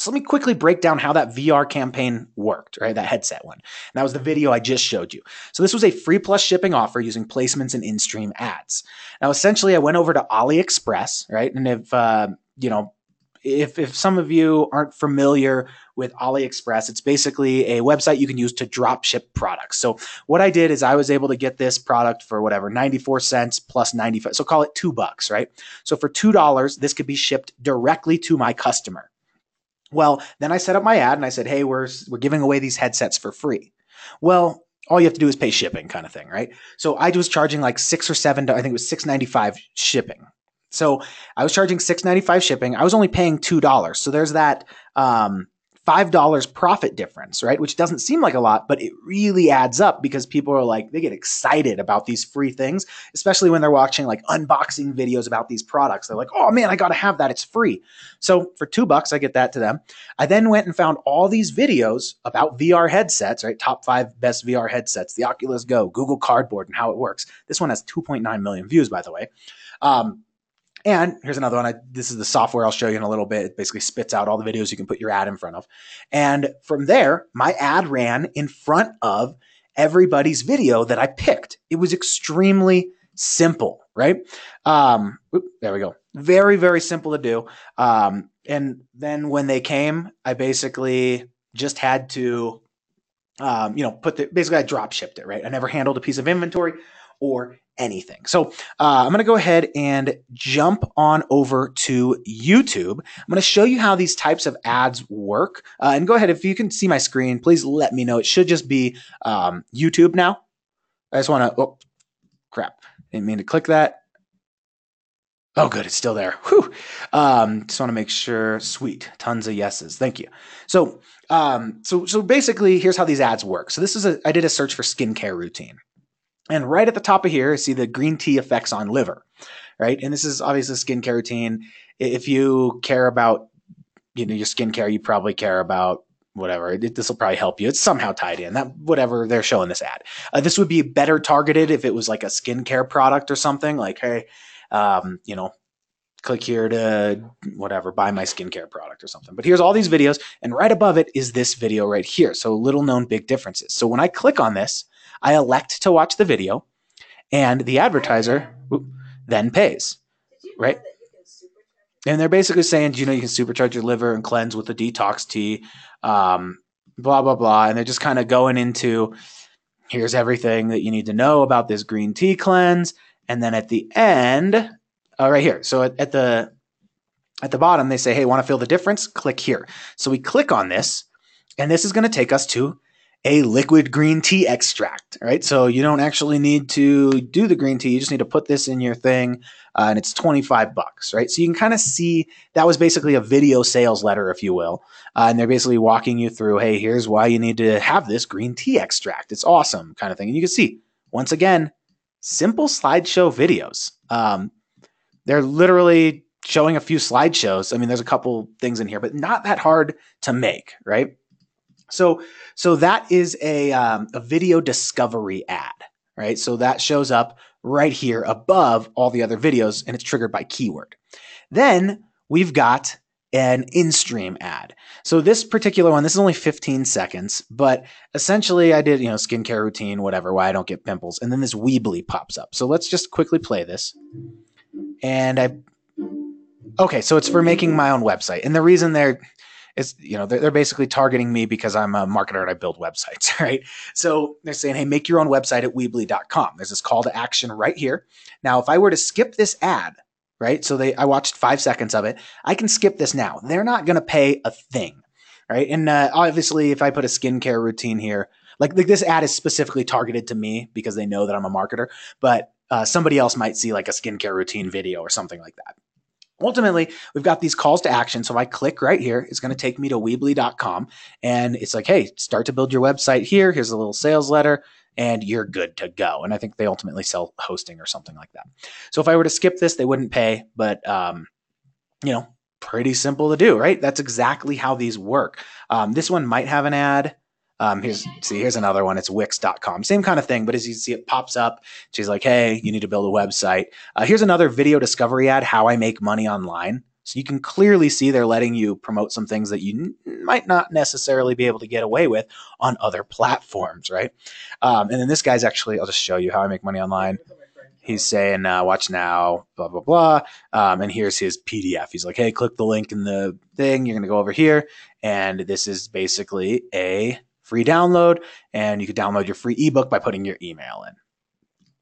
Speaker 3: So let me quickly break down how that VR campaign worked, right? That headset one. And that was the video I just showed you. So this was a free plus shipping offer using placements and in-stream ads. Now, essentially, I went over to AliExpress, right? And if some of you aren't familiar with AliExpress, it's basically a website you can use to drop ship products. So what I did is I was able to get this product for whatever, 94 cents plus 95. So call it $2, right? So for $2, this could be shipped directly to my customer. Well, then I set up my ad and I said, hey, we're giving away these headsets for free. Well, all you have to do is pay shipping kind of thing, right? So I was charging like $6 or $7, I think it was $6.95 shipping. So I was charging $6.95 shipping. I was only paying $2. So there's that $5 profit difference, right? Which doesn't seem like a lot, but it really adds up because people are like, they get excited about these free things, especially when they're watching like unboxing videos about these products. They're like, oh man, I got to have that. It's free. So for $2, I get that to them. I then went and found all these videos about VR headsets, right? Top 5 best VR headsets, the Oculus Go, Google Cardboard, and how it works. This one has 2.9 million views, by the way. And here's another one. This is the software I'll show you in a little bit. It basically spits out all the videos you can put your ad in front of. And from there, my ad ran in front of everybody's video that I picked. It was extremely simple, right? There we go. Very, very simple to do. And then when they came, I basically just had to, basically I drop shipped it, right? I never handled a piece of inventory or anything. So I'm going to go ahead and jump on over to YouTube. I'm going to show you how these types of ads work. And go ahead, if you can see my screen, please let me know. It should just be YouTube now. I just want to, oh, crap. Didn't mean to click that. Oh, good. It's still there. Whew. Just want to make sure. Sweet. Tons of yeses. Thank you. So basically, here's how these ads work. So this is I did a search for skincare routine. And right at the top of here, I see the green tea effects on liver, right? And this is obviously a skincare routine. If you care about, your skincare, you probably care about whatever. This will probably help you. It's somehow tied in that whatever they're showing this ad. This would be better targeted if it was like a skincare product or something like, hey, click here to whatever, buy my skincare product or something. But here's all these videos. And right above it is this video right here. So little known big differences. So when I click on this, I elect to watch the video, and the advertiser then pays, right? And they're basically saying, do you know you can supercharge your liver and cleanse with a detox tea, blah, blah, blah. And they're just kind of going into, here's everything that you need to know about this green tea cleanse. And then at the end, right here. So at the bottom, they say, hey, want to feel the difference? Click here. So we click on this, and this is going to take us to a liquid green tea extract, right? So you don't actually need to do the green tea. You just need to put this in your thing, and it's $25, right? So you can kind of see that was basically a video sales letter, if you will. And they're basically walking you through, hey, here's why you need to have this green tea extract. It's awesome kind of thing. And you can see, once again, simple slideshow videos. They're literally showing a few slideshows. I mean, there's a couple things in here, but not that hard to make, right? So that is a video discovery ad, right? So that shows up right here above all the other videos, and it's triggered by keyword. Then we've got an in-stream ad. So this particular one, this is only 15 seconds, but essentially I did, skincare routine, whatever, why I don't get pimples. And then this Weebly pops up. So let's just quickly play this. And okay, so it's for making my own website. And the reason they're basically targeting me because I'm a marketer and I build websites, right? So they're saying, hey, make your own website at Weebly.com. There's this call to action right here. Now, if I were to skip this ad, right? So I watched 5 seconds of it. I can skip this now. They're not going to pay a thing, right? And obviously, if I put a skincare routine here, like this ad is specifically targeted to me because they know that I'm a marketer, but somebody else might see like a skincare routine video or something like that. Ultimately, we've got these calls to action. So if I click right here, it's going to take me to Weebly.com. And it's like, hey, start to build your website here. Here's a little sales letter, and you're good to go. And I think they ultimately sell hosting or something like that. So if I were to skip this, they wouldn't pay. But, pretty simple to do, right? That's exactly how these work. This one might have an ad. Here's another one. It's Wix.com. Same kind of thing, but as you see, it pops up. She's like, hey, you need to build a website. Here's another video discovery ad, how I make money online. So you can clearly see they're letting you promote some things that you might not necessarily be able to get away with on other platforms, right? And then this guy's actually, I'll just show you how I make money online. He's saying, watch now, blah, blah, blah. And here's his PDF. He's like, hey, click the link in the thing. You're going to go over here. And this is basically a free download, and you could download your free ebook by putting your email in.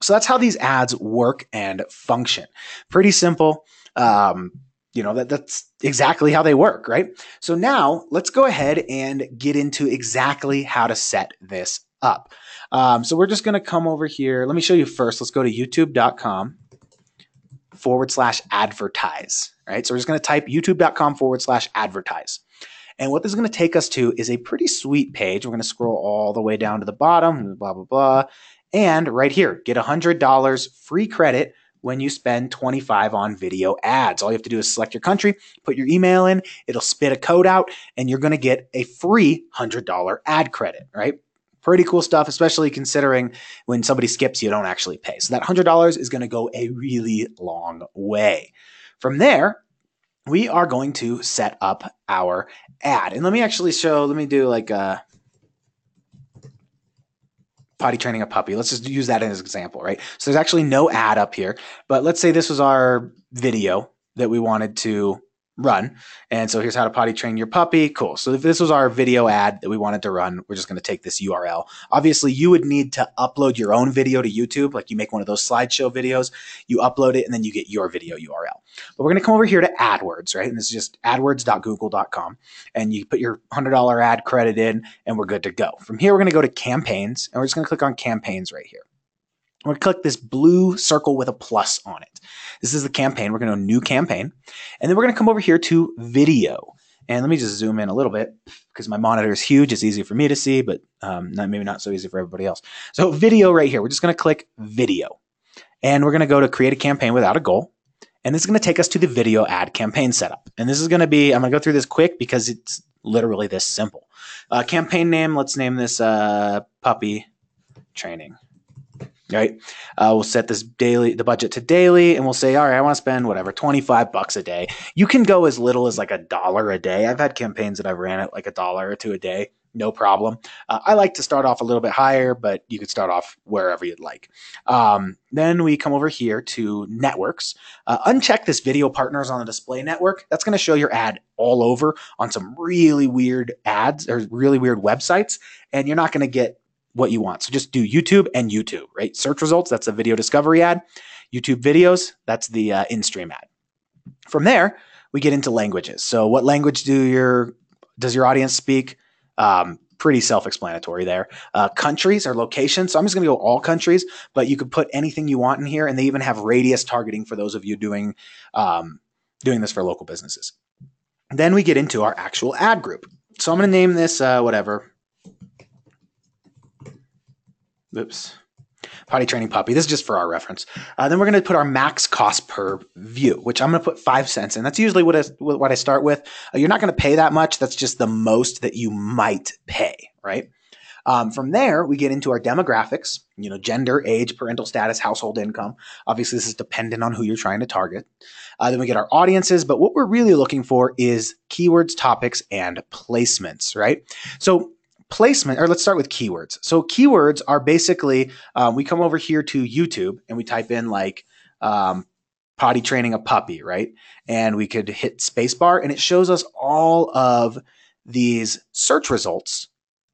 Speaker 3: So that's how these ads work and function. Pretty simple. That's exactly how they work, right? So now let's go ahead and get into exactly how to set this up. So we're just going to come over here. Let me show you first. Let's go to youtube.com/advertise, right? So we're just going to type youtube.com/advertise. And what this is going to take us to is a pretty sweet page. We're going to scroll all the way down to the bottom, blah, blah, blah. And right here, get $100 free credit when you spend $25 on video ads. All you have to do is select your country, put your email in, it'll spit a code out, and you're going to get a free $100 ad credit, right? Pretty cool stuff, especially considering when somebody skips, you don't actually pay. So that $100 is going to go a really long way. From there, we are going to set up our ad. And let me actually show, let me do like a potty training a puppy. Let's just use that as an example, right? So there's actually no ad up here, but let's say this was our video that we wanted to run. And so here's how to potty train your puppy. Cool. So if this was our video ad that we wanted to run, we're just going to take this URL. Obviously, you would need to upload your own video to YouTube. Like you make one of those slideshow videos, you upload it, and then you get your video URL. But we're going to come over here to AdWords, right? And this is just adwords.google.com. And you put your $100 ad credit in, and we're good to go. From here, we're going to go to campaigns, and we're just going to click on campaigns right here. We're going to click this blue circle with a plus on it. This is the campaign. We're going to go new campaign. And then we're going to come over here to video. And let me just zoom in a little bit because my monitor is huge. It's easy for me to see, but maybe not so easy for everybody else. So video right here. We're just going to click video. And we're going to go to create a campaign without a goal. And this is going to take us to the video ad campaign setup. And this is going to be, I'm going to go through this quick because it's literally this simple. Campaign name, let's name this puppy training. Right. We'll set this daily, the budget to daily, and we'll say, all right, I want to spend whatever, $25 a day. You can go as little as like $1 a day. I've had campaigns that I've ran at like $1 or $2 a day. No problem. I like to start off a little bit higher, but you could start off wherever you'd like. Then we come over here to networks. Uncheck this video partners on the display network. That's going to show your ad all over on some really weird ads or really weird websites, and you're not going to get what you want. So just do YouTube and YouTube, right? Search results, that's a video discovery ad. YouTube videos, that's the in-stream ad. From there, we get into languages. So what language does your audience speak? Pretty self-explanatory there. Countries or locations. So I'm just going to go all countries, but you could put anything you want in here. And they even have radius targeting for those of you doing this for local businesses. Then we get into our actual ad group. So I'm going to name this whatever. Oops. Potty training puppy. This is just for our reference. Then we're going to put our max cost per view, which I'm going to put 5 cents in. That's usually what I start with. You're not going to pay that much. That's just the most that you might pay, right? From there, we get into our demographics, gender, age, parental status, household income. Obviously, this is dependent on who you're trying to target. Then we get our audiences, but what we're really looking for is keywords, topics, and placements, right? So placement, or let's start with keywords. So keywords are basically, we come over here to YouTube and we type in like potty training a puppy, right? And we could hit spacebar and it shows us all of these search results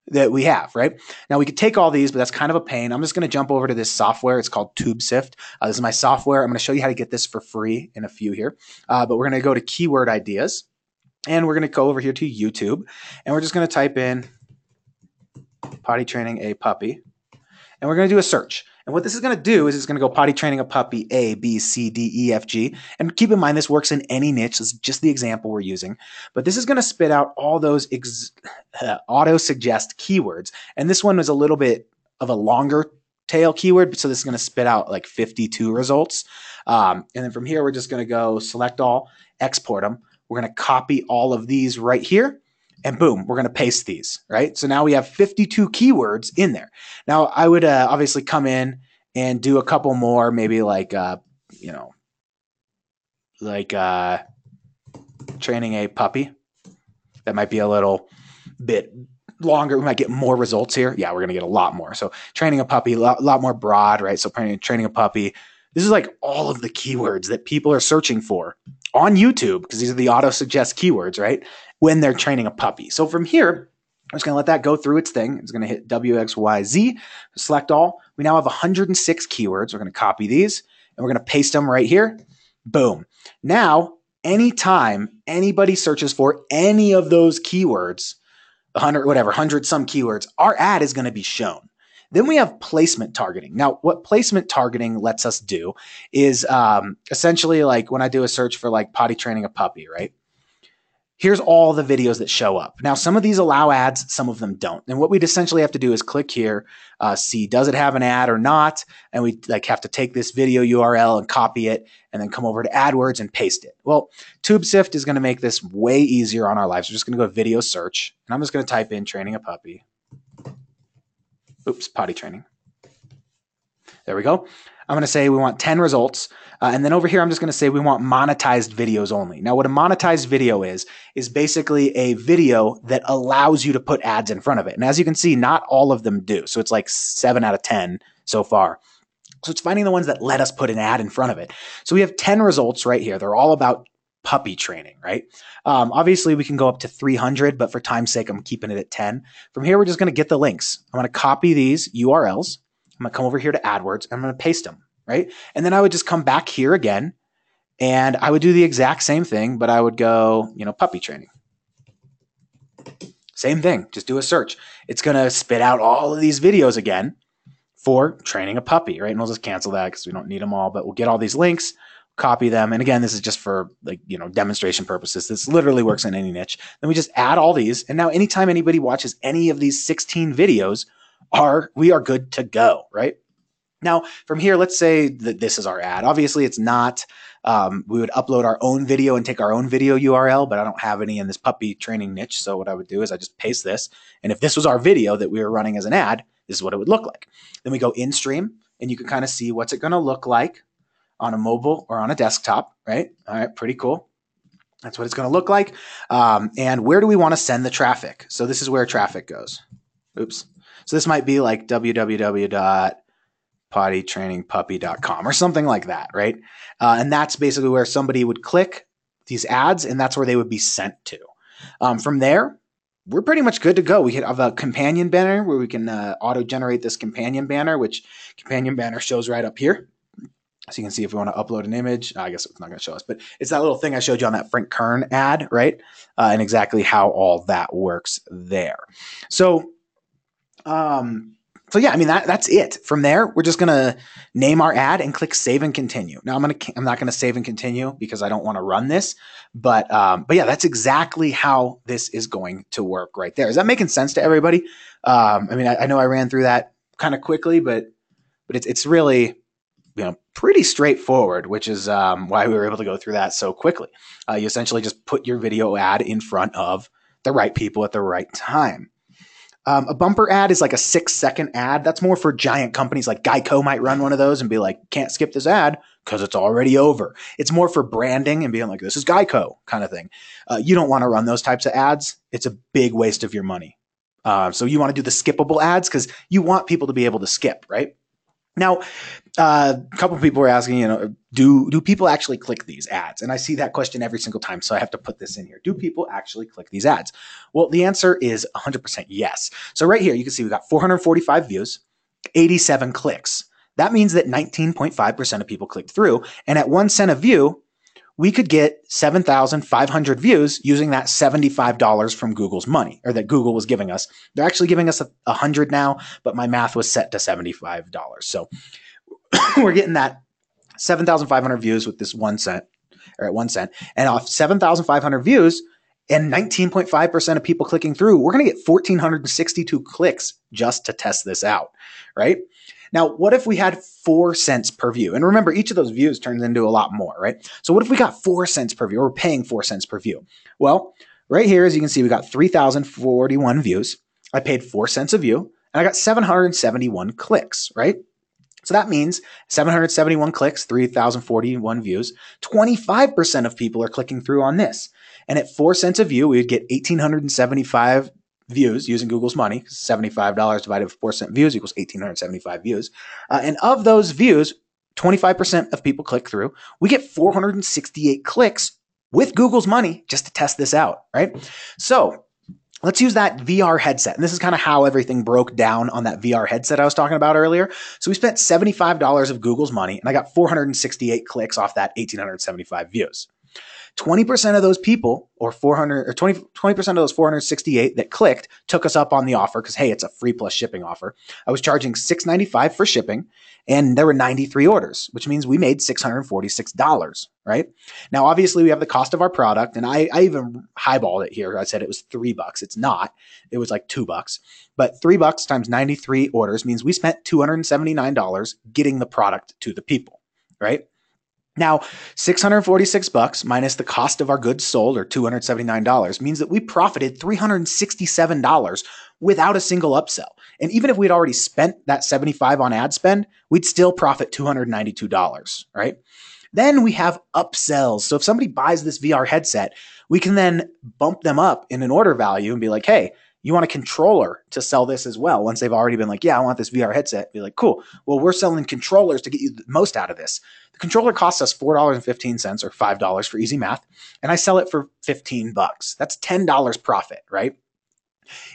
Speaker 3: that we have, right? Now we could take all these, but that's kind of a pain. I'm just going to jump over to this software. It's called TubeSift. This is my software. I'm going to show you how to get this for free in a few here. But we're going to go to keyword ideas and we're going to go over here to YouTube and we're just going to type in potty training a puppy, and we're going to do a search. And what this is going to do is it's going to go potty training a puppy A, B, C, D, E, F, G. And keep in mind, this works in any niche. This is just the example we're using. But this is going to spit out all those auto-suggest keywords. And this one was a little bit of a longer tail keyword, so this is going to spit out like 52 results. And then from here, we're just going to go select all, export them. We're going to copy all of these right here. And boom, we're going to paste these, right? So now we have 52 keywords in there. Now, I would obviously come in and do a couple more, maybe like, training a puppy. That might be a little bit longer. We might get more results here. Yeah, we're going to get a lot more. So training a puppy, a lot more broad, right? So training a puppy. This is like all of the keywords that people are searching for on YouTube, because these are the auto-suggest keywords, right? When they're training a puppy. So from here, I'm just going to let that go through its thing. It's going to hit WXYZ, select all. We now have 106 keywords. We're going to copy these and we're going to paste them right here. Boom. Now, anytime anybody searches for any of those keywords, 100 some keywords, our ad is going to be shown. Then we have placement targeting. Now, what placement targeting lets us do is essentially like when I do a search for like potty training a puppy, right? here's all the videos that show up. Now, some of these allow ads, some of them don't. And what we'd essentially have to do is click here, see, does it have an ad or not? And we have to take this video URL and copy it and then come over to AdWords and paste it. Well, TubeSift is going to make this way easier on our lives. We're just going to go video search, and I'm just going to type in training a puppy. Oops, potty training. There we go. I'm going to say we want 10 results. And then over here, I'm just going to say we want monetized videos only. Now, what a monetized video is basically a video that allows you to put ads in front of it. And as you can see, not all of them do. So it's like 7 out of 10 so far. So it's finding the ones that let us put an ad in front of it. So we have 10 results right here. They're all about puppy training, right? Obviously, we can go up to 300, but for time's sake, I'm keeping it at 10. From here, we're just going to get the links. I'm going to copy these URLs. I'm going to come over here to AdWords. I'm going to paste them, right? And then I would just come back here again, and I would do the exact same thing, but I would go, puppy training. Same thing. Just do a search. It's going to spit out all of these videos again for training a puppy, right? And we'll just cancel that because we don't need them all, but we'll get all these links, copy them. And again, this is just for demonstration purposes. This literally works in any niche. Then we just add all these. And now anytime anybody watches any of these 16 videos, we are good to go, right? Now, from here, let's say that this is our ad. Obviously, it's not. We would upload our own video and take our own video URL, but I don't have any in this puppy training niche. So what I would do is I just paste this. And if this was our video that we were running as an ad, this is what it would look like. Then we go in stream, and you can kind of see what's it going to look like on a mobile or on a desktop, right? All right, pretty cool. That's what it's going to look like. And where do we want to send the traffic? So this is where traffic goes. Oops. So this might be like www.pottytrainingpuppy.com or something like that, right? And that's basically where somebody would click these ads, and that's where they would be sent to. From there, we're pretty much good to go. We have a companion banner where we can auto-generate this companion banner, which companion banner shows right up here. So you can see if we want to upload an image, I guess it's not going to show us, but it's that little thing I showed you on that Frank Kern ad, right? And exactly how all that works there. So yeah, I mean, that's it. From there, we're just going to name our ad and click save and continue. Now I'm not going to save and continue because I don't want to run this, but yeah, that's exactly how this is going to work right there. Is that making sense to everybody? I mean, I know I ran through that kind of quickly, but it's really, pretty straightforward, which is why we were able to go through that so quickly. You essentially just put your video ad in front of the right people at the right time. A bumper ad is like a 6-second ad. That's more for giant companies like Geico might run one of those and be like, can't skip this ad because it's already over. It's more for branding and being like, this is Geico kind of thing. You don't want to run those types of ads. It's a big waste of your money. So you want to do the skippable ads because you want people to be able to skip, right? Now, a couple of people were asking, do people actually click these ads? And I see that question every single time, so I have to put this in here. Do people actually click these ads? Well, the answer is 100% yes. So right here, you can see we got 445 views, 87 clicks. That means that 19.5% of people clicked through. And at 1 cent a view, we could get 7,500 views using that $75 from Google's money, or that Google was giving us. They're actually giving us 100 now, but my math was set to $75. So we're getting that 7,500 views with this 1 cent, or at 1 cent. And off 7,500 views and 19.5% of people clicking through, we're going to get 1,462 clicks just to test this out, right? Now, what if we had 4 cents per view? And remember, each of those views turns into a lot more, right? So what if we got 4 cents per view, or we're paying 4 cents per view? Well, right here, as you can see, we got 3,041 views. I paid 4 cents a view, and I got 771 clicks, right? So that means 771 clicks, 3,041 views, 25% of people are clicking through on this. And at 4 cents a view, we would get 1,875 views using Google's money. $75 divided with 4 cent views equals 1,875 views. And of those views, 25% of people click through. We get 468 clicks with Google's money just to test this out, right? So let's use that VR headset. And this is kind of how everything broke down on that VR headset I was talking about earlier. So we spent $75 of Google's money, and I got 468 clicks off that 1,875 views. 20% of those people, or 20% of those 468 that clicked, took us up on the offer because, hey, it's a free plus shipping offer. I was charging $695 for shipping, and there were 93 orders, which means we made $646, right? Now, obviously, we have the cost of our product, and I even highballed it here. I said it was $3. It's not. It was like $2. But $3 times 93 orders means we spent $279 getting the product to the people, right? Now, $646 minus the cost of our goods sold, or $279, means that we profited $367 without a single upsell. And even if we'd already spent that $75 on ad spend, we'd still profit $292, right? Then we have upsells. So if somebody buys this VR headset, we can then bump them up in an order value and be like, hey, you want a controller to sell this as well. Once they've already been like, yeah, I want this VR headset. Be like, cool. Well, we're selling controllers to get you the most out of this. The controller costs us $4.15 or $5 for easy math. And I sell it for $15. That's $10 profit, right?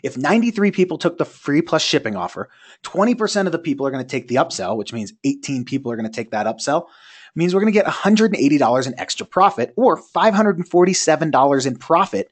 Speaker 3: If 93 people took the free plus shipping offer, 20% of the people are going to take the upsell, which means 18 people are going to take that upsell. It means we're going to get $180 in extra profit, or $547 in profit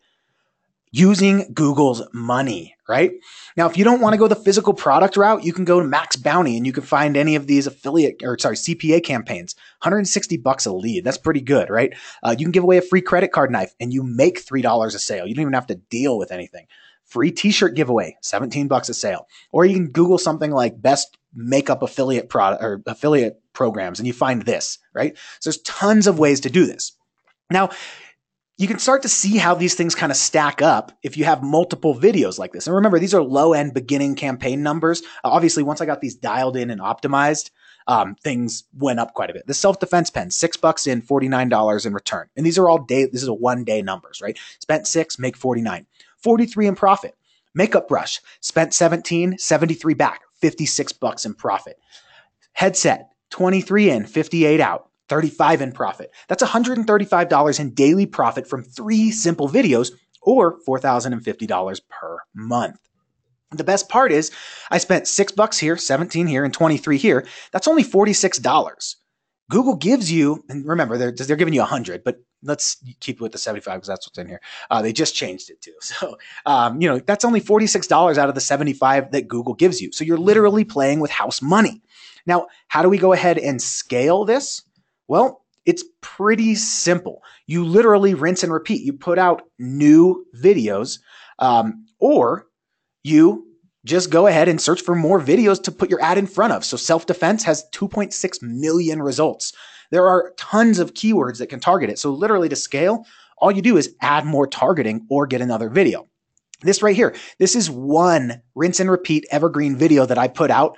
Speaker 3: using Google's money, right? Now, if you don't want to go the physical product route, you can go to Max Bounty and you can find any of these CPA campaigns, $160 a lead. That's pretty good, right? You can give away a free credit card knife and you make $3 a sale. You don't even have to deal with anything. Free t-shirt giveaway, $17 a sale. Or you can Google something like best makeup affiliate product or affiliate programs and you find this, right? So there's tons of ways to do this. Now, you can start to see how these things kind of stack up if you have multiple videos like this. And remember, these are low-end beginning campaign numbers. Obviously, once I got these dialed in and optimized, things went up quite a bit. The self-defense pen, $6 in, $49 in return. And these are all day, this is a one-day numbers, right? Spent 6, make 49. 43 in profit. Makeup brush, spent 17, 73 back, $56 in profit. Headset, 23 in, 58 out. 35 in profit. That's $135 in daily profit from 3 simple videos, or $4,050 per month. The best part is I spent $6 here, 17 here, and 23 here. That's only $46. Google gives you, and remember, they're giving you 100, but let's keep it with the 75 because that's what's in here. They just changed it too. So, that's only $46 out of the 75 that Google gives you. So you're literally playing with house money. Now, how do we go ahead and scale this? Well, it's pretty simple. You literally rinse and repeat. You put out new videos, or you just go ahead and search for more videos to put your ad in front of. So self-defense has 2.6 million results. There are tons of keywords that can target it. So literally to scale, all you do is add more targeting or get another video. This right here, this is one rinse and repeat evergreen video that I put out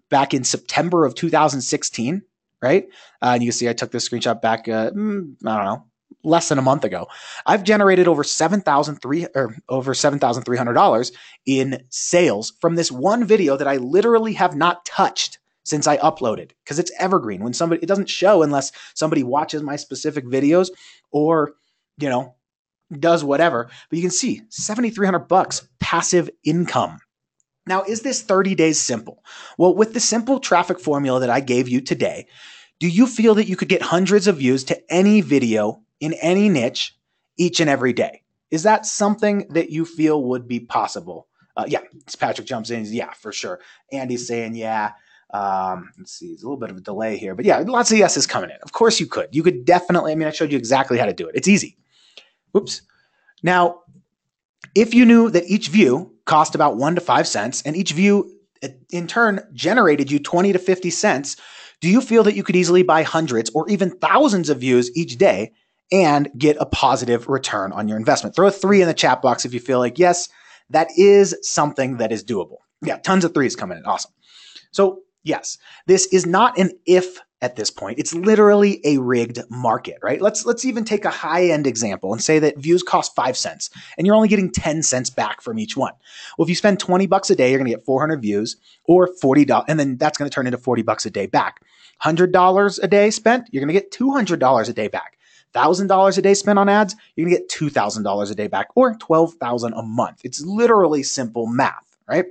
Speaker 3: back in September of 2016. Right? And you can see I took this screenshot back, I don't know, less than a month ago. I've generated over $7,300 in sales from this one video that I literally have not touched since I uploaded, because it's evergreen. When somebody, it doesn't show unless somebody watches my specific videos or, does whatever. But you can see $7,300 passive income. Now, is this 30 days simple? Well, with the simple traffic formula that I gave you today, do you feel that you could get hundreds of views to any video in any niche each and every day? Is that something that you feel would be possible? Yeah, Patrick jumps in. Yeah, for sure. Andy's saying, yeah. Let's see, there's a little bit of a delay here. But yeah, lots of yeses coming in. Of course you could. You could definitely, I showed you exactly how to do it. It's easy. Oops. Now, if you knew that each view cost about 1 to 5 cents, and each view in turn generated you 20 to 50 cents, do you feel that you could easily buy hundreds or even thousands of views each day and get a positive return on your investment? Throw a 3 in the chat box if you feel like, yes, that is something that is doable. Yeah, tons of 3s coming in. Awesome. So yes, this is not an if at this point. It's literally a rigged market, right? Let's even take a high-end example and say that views cost 5 cents and you're only getting 10 cents back from each one. Well, if you spend 20 bucks a day, you're going to get 400 views or $40, and then that's going to turn into 40 bucks a day back. $100 a day spent, you're going to get $200 a day back. $1,000 a day spent on ads, you're going to get $2,000 a day back, or $12,000 a month. It's literally simple math, right?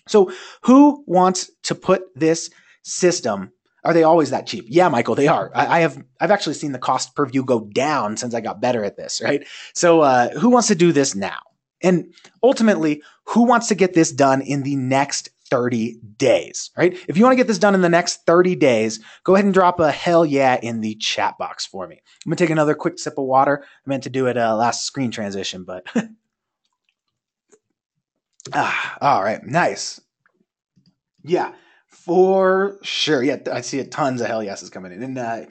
Speaker 3: So who wants to put this system Are they always that cheap? Yeah, Michael, they are. I've actually seen the cost per view go down since I got better at this, right? So who wants to do this now? And ultimately, who wants to get this done in the next 30 days, right? If you want to get this done in the next 30 days, go ahead and drop a hell yeah in the chat box for me. I'm going to take another quick sip of water. I meant to do it last screen transition, but all right, nice. Yeah, for sure. Yeah, I see tons of hell yeses coming in. And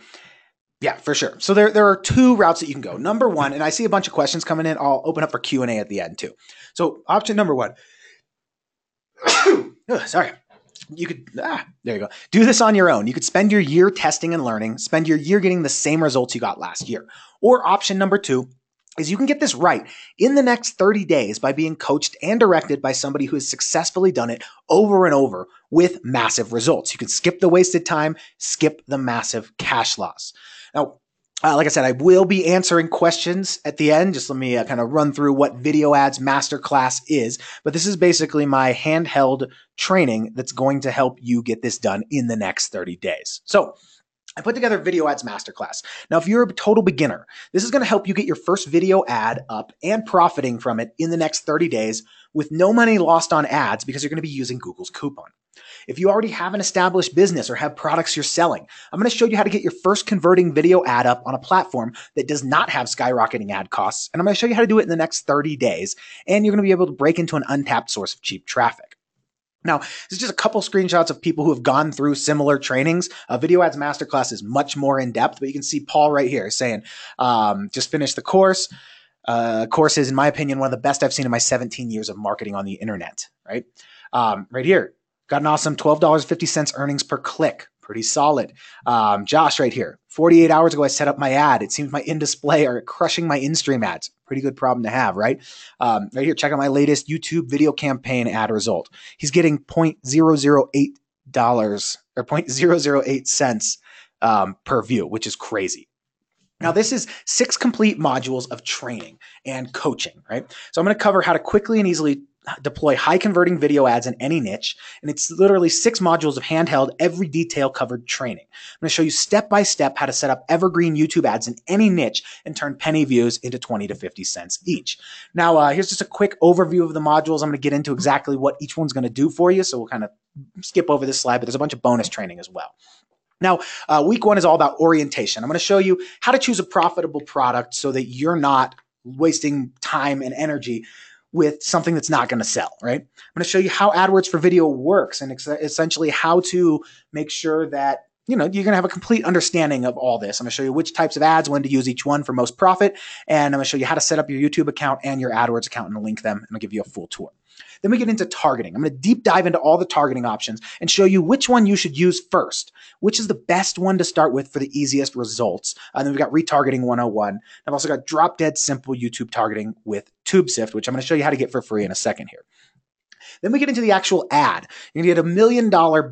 Speaker 3: yeah, for sure. So there are two routes that you can go. Number one, and I see a bunch of questions coming in. I'll open up for Q&A at the end too. So option number one. Sorry. You could, there you go. Do this on your own. You could spend your year testing and learning, spend your year getting the same results you got last year. Or option number two is you can get this right in the next 30 days by being coached and directed by somebody who has successfully done it over and over with massive results. You can skip the wasted time, skip the massive cash loss. Now, like I said, I will be answering questions at the end. Just let me kind of run through what Video Ads Masterclass is. But this is basically my handheld training that's going to help you get this done in the next 30 days. So I put together Video Ads Masterclass. Now, if you're a total beginner, this is going to help you get your first video ad up and profiting from it in the next 30 days with no money lost on ads because you're going to be using Google's coupon. If you already have an established business or have products you're selling, I'm going to show you how to get your first converting video ad up on a platform that does not have skyrocketing ad costs. And I'm going to show you how to do it in the next 30 days. And you're going to be able to break into an untapped source of cheap traffic. Now, this is just a couple screenshots of people who have gone through similar trainings. Video Ads Masterclass is much more in depth, but you can see Paul right here saying, just finished the course. Course is, in my opinion, one of the best I've seen in my 17 years of marketing on the internet, right? Right here. Got an awesome $12.50 earnings per click. Pretty solid. Josh right here. 48 hours ago, I set up my ad. It seems my in-display are crushing my in-stream ads. Pretty good problem to have, right? Right here, check out my latest YouTube video campaign ad result. He's getting $0.008 or 0.008 cents per view, which is crazy. Now, this is 6 complete modules of training and coaching, right? So I'm going to cover how to quickly and easily deploy high converting video ads in any niche. And it's literally 6 modules of handheld, every detail covered training. I'm going to show you step by step how to set up evergreen YouTube ads in any niche and turn penny views into 20 to 50 cents each. Now, here's just a quick overview of the modules. I'm going to get into exactly what each one's going to do for you. So we'll kind of skip over this slide, but there's a bunch of bonus training as well. Now, week 1 is all about orientation. I'm going to show you how to choose a profitable product so that you're not wasting time and energy with something that's not going to sell, right? I'm going to show you how AdWords for video works and essentially how to make sure that you're going to have a complete understanding of all this. I'm going to show you which types of ads, when to use each one for most profit, and I'm going to show you how to set up your YouTube account and your AdWords account and link them, and I'll give you a full tour. Then we get into targeting. I'm going to deep dive into all the targeting options and show you which one you should use first, which is the best one to start with for the easiest results. And then we've got retargeting 101. I've also got drop dead simple YouTube targeting with TubeSift, which I'm going to show you how to get for free in a second here. Then we get into the actual ad. You're going to get a $1 million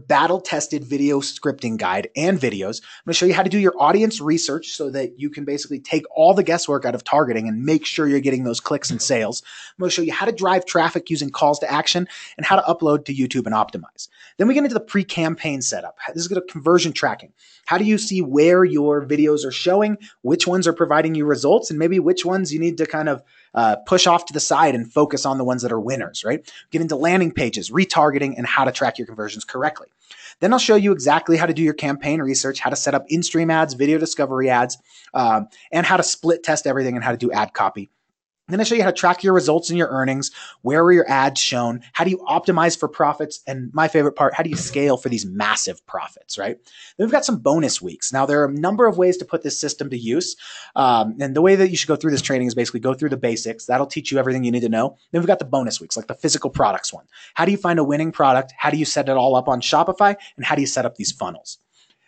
Speaker 3: battle-tested video scripting guide and videos. I'm going to show you how to do your audience research so that you can basically take all the guesswork out of targeting and make sure you're getting those clicks and sales. I'm going to show you how to drive traffic using calls to action and how to upload to YouTube and optimize. Then we get into the pre-campaign setup. This is going to conversion tracking. How do you see where your videos are showing, which ones are providing you results, and maybe which ones you need to kind of push off to the side and focus on the ones that are winners, right? Get into landing pages, retargeting, and how to track your conversions correctly. Then I'll show you exactly how to do your campaign research, how to set up in-stream ads, video discovery ads, and how to split test everything and how to do ad copy. Then I show you how to track your results and your earnings, where were your ads shown, how do you optimize for profits, and my favorite part, how do you scale for these massive profits, right? Then we've got some bonus weeks. Now, there are a number of ways to put this system to use, and the way that you should go through this training is basically go through the basics. That'll teach you everything you need to know. Then we've got the bonus weeks, like the physical products one. How do you find a winning product? How do you set it all up on Shopify? And how do you set up these funnels?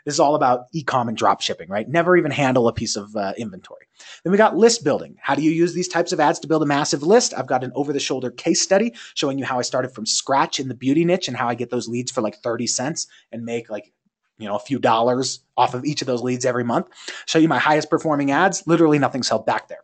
Speaker 3: This is all about e-com and drop shipping, right? Never even handle a piece of inventory. Then we got list building. How do you use these types of ads to build a massive list? I've got an over-the-shoulder case study showing you how I started from scratch in the beauty niche and how I get those leads for like 30 cents and make like, a few dollars off of each of those leads every month. Show you my highest performing ads. Literally nothing's held back there.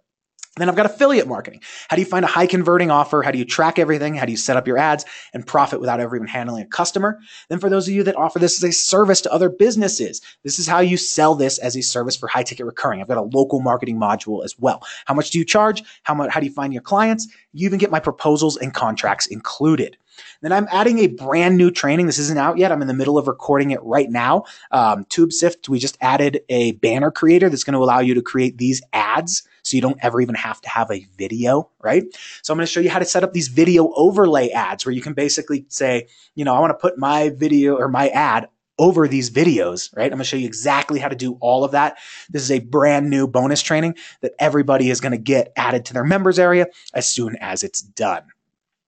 Speaker 3: Then I've got affiliate marketing. How do you find a high converting offer? How do you track everything? How do you set up your ads and profit without ever even handling a customer? Then for those of you that offer this as a service to other businesses, this is how you sell this as a service for high ticket recurring. I've got a local marketing module as well. How much do you charge? How do you find your clients? You even get my proposals and contracts included. Then I'm adding a brand new training. This isn't out yet. I'm in the middle of recording it right now. TubeSift, we just added a banner creator that's going to allow you to create these ads so you don't ever even have to have a video, right? So I'm going to show you how to set up these video overlay ads where you can basically say, I want to put my video or my ad over these videos, right? I'm going to show you exactly how to do all of that. This is a brand new bonus training that everybody is going to get added to their members area as soon as it's done.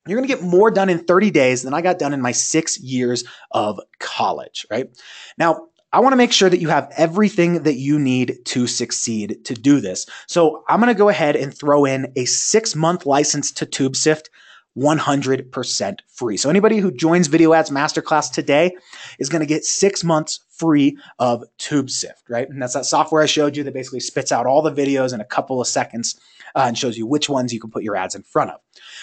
Speaker 3: You're going to get more done in 30 days than I got done in my 6 years of college, right? Now, I want to make sure that you have everything that you need to succeed to do this. So I'm going to go ahead and throw in a 6-month license to TubeSift, 100% free. So anybody who joins Video Ads Masterclass today is going to get 6 months free of TubeSift, right? And that's that software I showed you that basically spits out all the videos in a couple of seconds and shows you which ones you can put your ads in front of.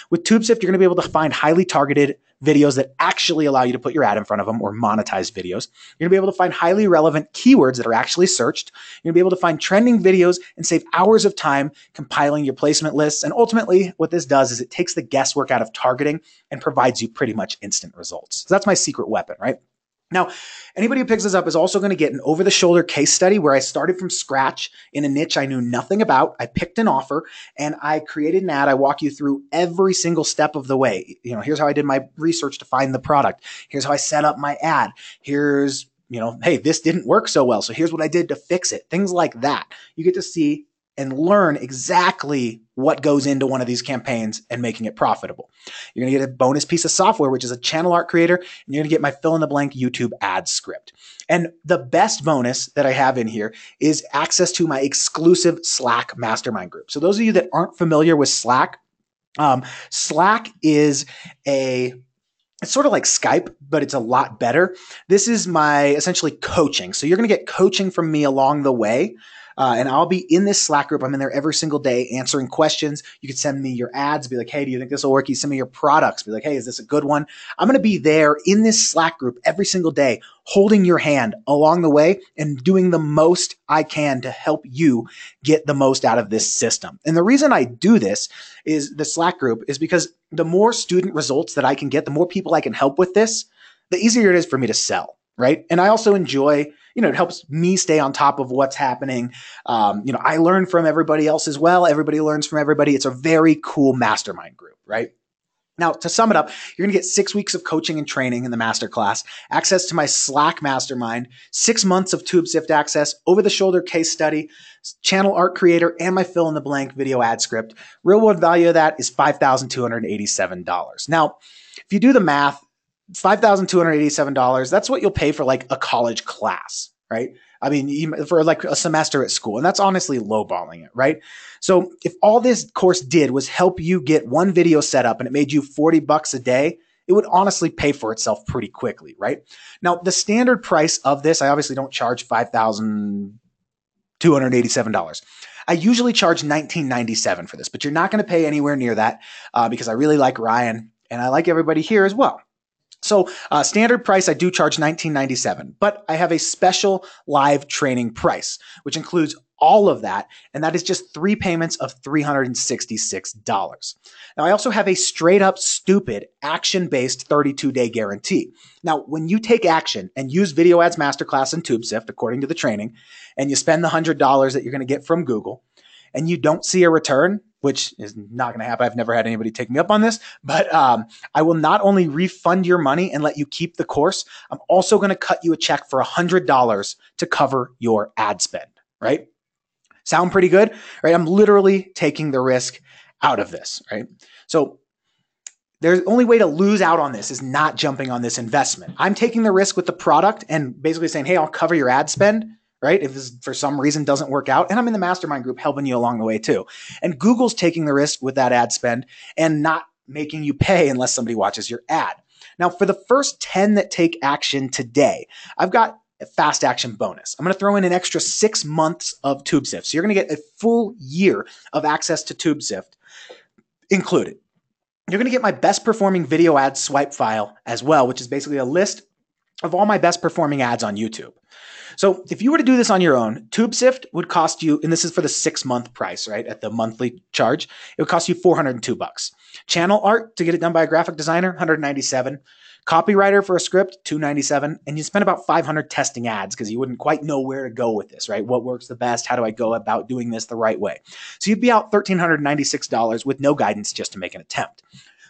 Speaker 3: With TubeSift, you're going to be able to find highly targeted videos that actually allow you to put your ad in front of them, or monetized videos. You're going to be able to find highly relevant keywords that are actually searched. You're going to be able to find trending videos and save hours of time compiling your placement lists. And ultimately, what this does is it takes the guesswork out of targeting and provides you pretty much instant results. So that's my secret weapon, right? Now, anybody who picks this up is also going to get an over-the-shoulder case study where I started from scratch in a niche I knew nothing about. I picked an offer and I created an ad. I walk you through every single step of the way. Here's how I did my research to find the product. Here's how I set up my ad. Here's, hey, this didn't work so well, so here's what I did to fix it. Things like that. You get to see and learn exactly what goes into one of these campaigns and making it profitable. You're going to get a bonus piece of software, which is a channel art creator, and you're going to get my fill-in-the-blank YouTube ad script. And the best bonus that I have in here is access to my exclusive Slack mastermind group. So those of you that aren't familiar with Slack, Slack is it's sort of like Skype, but it's a lot better. This is my essentially coaching. So you're going to get coaching from me along the way. And I'll be in this Slack group. I'm in there every single day answering questions. You can send me your ads, be like, hey, do you think this will work? You send me your products, be like, hey, is this a good one? I'm going to be there in this Slack group every single day, holding your hand along the way and doing the most I can to help you get the most out of this system. And the reason I do this is the Slack group is because the more student results that I can get, the more people I can help with this, the easier it is for me to sell, right? And I also enjoy it helps me stay on top of what's happening. I learn from everybody else as well. Everybody learns from everybody. It's a very cool mastermind group, right? Now, to sum it up, you're going to get 6 weeks of coaching and training in the masterclass, access to my Slack mastermind, 6 months of TubeSift access, over-the-shoulder case study, channel art creator, and my fill-in-the-blank video ad script. Real-world value of that is $5,287. Now, if you do the math, $5,287, that's what you'll pay for like a college class, right? I mean, for like a semester at school. And that's honestly lowballing it, right? So if all this course did was help you get one video set up and it made you $40 a day, it would honestly pay for itself pretty quickly, right? Now, the standard price of this, I obviously don't charge $5,287. I usually charge $19.97 for this, but you're not going to pay anywhere near that because I really like Ryan and I like everybody here as well. So standard price, I do charge $19.97, but I have a special live training price, which includes all of that, and that is just 3 payments of $366. Now, I also have a straight up stupid action-based 32-day guarantee. Now, when you take action and use Video Ads Masterclass and TubeSift, according to the training, and you spend the $100 that you're going to get from Google, and you don't see a return, which is not going to happen. I've never had anybody take me up on this, but I will not only refund your money and let you keep the course, I'm also going to cut you a check for $100 to cover your ad spend, right? Sound pretty good, right? I'm literally taking the risk out of this, right? So the only way to lose out on this is not jumping on this investment. I'm taking the risk with the product and basically saying, hey, I'll cover your ad spend, right? If this for some reason doesn't work out, and I'm in the mastermind group helping you along the way too. And Google's taking the risk with that ad spend and not making you pay unless somebody watches your ad. Now, for the first 10 that take action today, I've got a fast action bonus. I'm going to throw in an extra 6 months of TubeSift. So you're going to get a full year of access to TubeSift included. You're going to get my best performing video ad swipe file as well, which is basically a list of all my best performing ads on YouTube. So if you were to do this on your own, TubeSift would cost you, and this is for the 6-month price, right? At the monthly charge, it would cost you $402. Channel art to get it done by a graphic designer, $197. Copywriter for a script, $297. And you spend about $500 testing ads because you wouldn't quite know where to go with this, right? What works the best? How do I go about doing this the right way? So you'd be out $1,396 with no guidance just to make an attempt.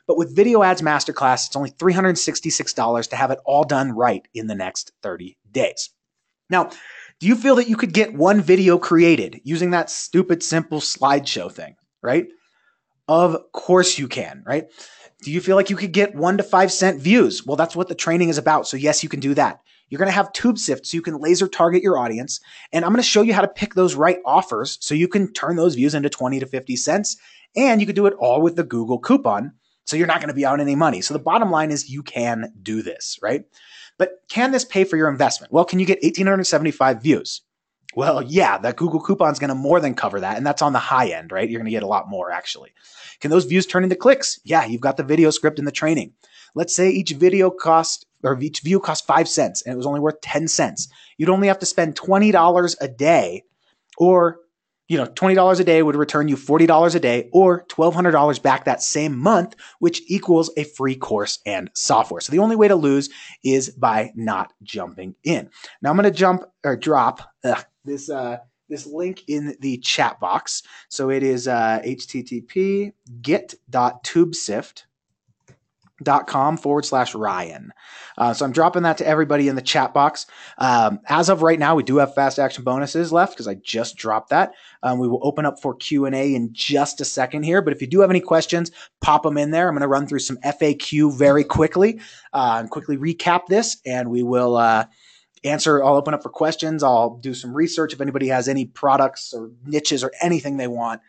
Speaker 3: But with Video Ads Masterclass, it's only $366 to have it all done right in the next 30 days. Now, do you feel that you could get one video created using that stupid, simple slideshow thing, right? Of course you can, right? Do you feel like you could get 1 to 5 cent views? Well, that's what the training is about. So yes, you can do that. You're going to have TubeSift so you can laser target your audience. And I'm going to show you how to pick those right offers so you can turn those views into 20 to 50 cents. And you can do it all with the Google coupon. So you're not going to be out any money. So the bottom line is you can do this, right? But can this pay for your investment? Well, can you get 1,875 views? Well, yeah, that Google coupon is going to more than cover that. And that's on the high end, right? You're going to get a lot more actually. Can those views turn into clicks? Yeah, you've got the video script and the training. Let's say each view cost 5 cents and it was only worth 10 cents. You'd only have to spend $20 a day, or $20 a day would return you $40 a day or $1,200 back that same month, which equals a free course and software. So the only way to lose is by not jumping in. Now I'm going to drop this link in the chat box. So it is http get.tubesift.com/Ryan. So I'm dropping that to everybody in the chat box. As of right now, we do have fast action bonuses left because I just dropped that. We will open up for Q&A in just a second here. But if you do have any questions, pop them in there. I'm going to run through some FAQ very quickly and quickly recap this, and we will answer. I'll open up for questions. I'll do some research. If anybody has any products or niches or anything they want,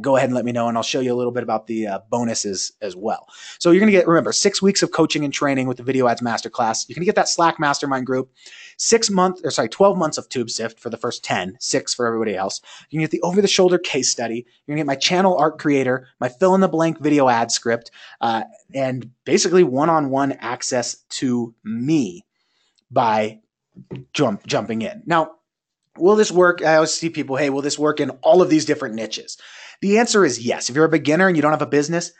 Speaker 3: go ahead and let me know, and I'll show you a little bit about the bonuses as well. So you're going to get, remember, 6 weeks of coaching and training with the Video Ads Masterclass. You're going to get that Slack Mastermind group, 12 months of TubeSift for the first 10, 6 for everybody else. You can get the over-the-shoulder case study. You're going to get my channel art creator, my fill-in-the-blank video ad script, and basically one-on-one access to me by jumping in. Now, will this work? I always see people, hey, will this work in all of these different niches? The answer is yes. If you're a beginner and you don't have a business,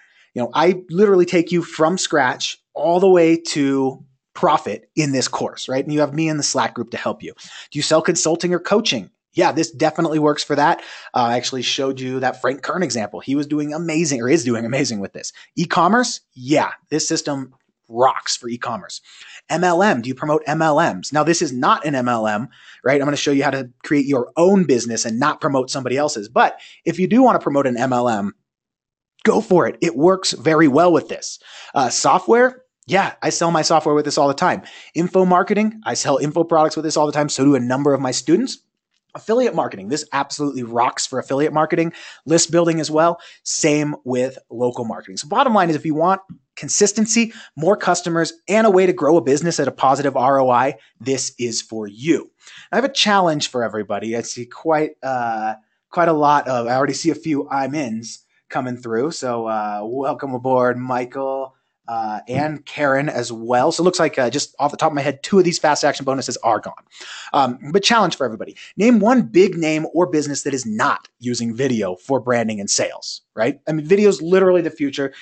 Speaker 3: I literally take you from scratch all the way to profit in this course, right? And you have me in the Slack group to help you. Do you sell consulting or coaching? Yeah, this definitely works for that. I actually showed you that Frank Kern example. He was doing amazing, or is doing amazing with this. E-commerce? Yeah, this system rocks for e-commerce. MLM, do you promote MLMs? Now, this is not an MLM, right? I'm going to show you how to create your own business and not promote somebody else's. But if you do want to promote an MLM, go for it. It works very well with this. Software, yeah, I sell my software with this all the time. Info marketing, I sell info products with this all the time. So do a number of my students. Affiliate marketing, this absolutely rocks for affiliate marketing. List building as well. Same with local marketing. So bottom line is, if you want consistency, more customers, and a way to grow a business at a positive ROI, this is for you. I have a challenge for everybody. I see quite a lot of, I already see a few I'm-ins coming through. So welcome aboard, Michael and Karen as well. So it looks like just off the top of my head, 2 of these fast action bonuses are gone. But challenge for everybody. Name one big name or business that is not using video for branding and sales, right? I mean, video is literally the future.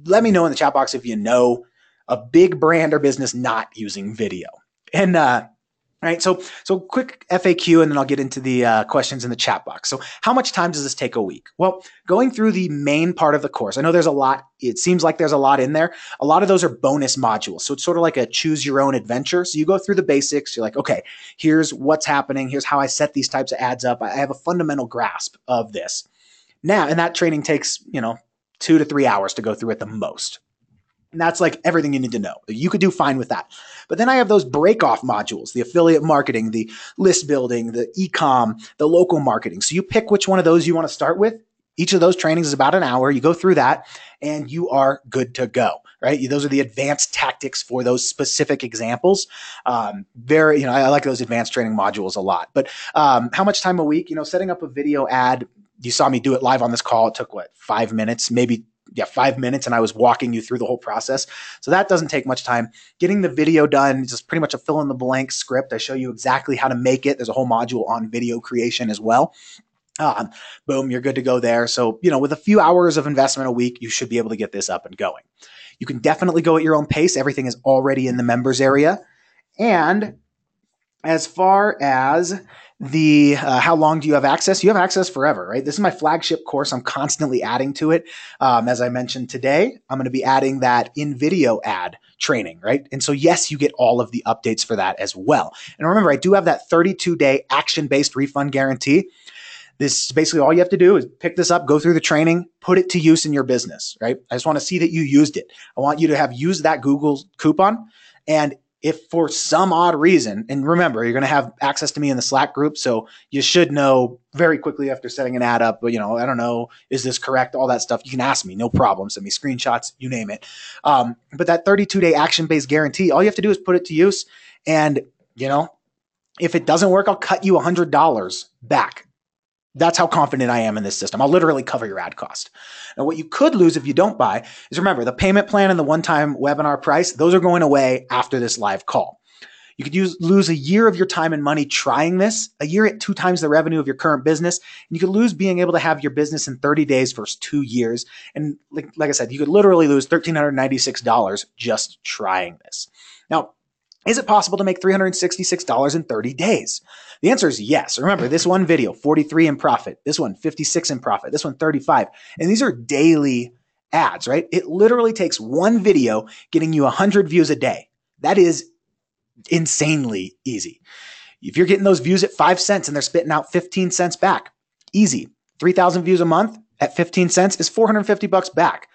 Speaker 3: Let me know in the chat box if you know a big brand or business not using video. And right, so quick FAQ, and then I'll get into the questions in the chat box. So how much time does this take a week? Well, going through the main part of the course, I know there's a lot. It seems like there's a lot in there. A lot of those are bonus modules. So it's sort of like a choose your own adventure. So you go through the basics. You're like, okay, here's what's happening. Here's how I set these types of ads up. I have a fundamental grasp of this. Now, and that training takes, 2 to 3 hours to go through at the most. And that's like everything you need to know. You could do fine with that. But then I have those break-off modules, the affiliate marketing, the list building, the e-com, the local marketing. So you pick which one of those you want to start with. Each of those trainings is about an hour. You go through that and you are good to go. right? Those are the advanced tactics for those specific examples. Very, I like those advanced training modules a lot. But how much time a week? Setting up a video ad, you saw me do it live on this call. It took 5 minutes, maybe 5 minutes, and I was walking you through the whole process. So that doesn't take much time. Getting the video done, just pretty much a fill in the blank script. I show you exactly how to make it. There's a whole module on video creation as well. Boom, you're good to go there. So, with a few hours of investment a week, you should be able to get this up and going. You can definitely go at your own pace. Everything is already in the members area. And as far as the how long do you have access? You have access forever, right? This is my flagship course. I'm constantly adding to it. As I mentioned today, I'm going to be adding that in-video ad training, right? And so, yes, you get all of the updates for that as well. And remember, I do have that 32-day action-based refund guarantee. This is basically all you have to do is pick this up, go through the training, put it to use in your business, right? I just want to see that you used it. I want you to have used that Google coupon. And if for some odd reason, and remember, you're going to have access to me in the Slack group, so you should know very quickly after setting an ad up, but I don't know, is this correct? All that stuff. You can ask me, no problem. Send me screenshots, you name it. But that 32-day action-based guarantee, all you have to do is put it to use. And, if it doesn't work, I'll cut you $100 back. That's how confident I am in this system. I'll literally cover your ad cost. Now, what you could lose if you don't buy is, remember, the payment plan and the one-time webinar price, those are going away after this live call. You could lose a year of your time and money trying this, a year at 2 times the revenue of your current business, and you could lose being able to have your business in 30 days versus 2 years. And like I said, you could literally lose $1,396 just trying this. Now, is it possible to make $366 in 30 days? The answer is yes. Remember, this one video, 43 in profit. This one, 56 in profit. This one, 35. And these are daily ads, right? It literally takes one video getting you 100 views a day. That is insanely easy. If you're getting those views at 5 cents and they're spitting out 15 cents back, easy. 3,000 views a month at 15 cents is $450 back.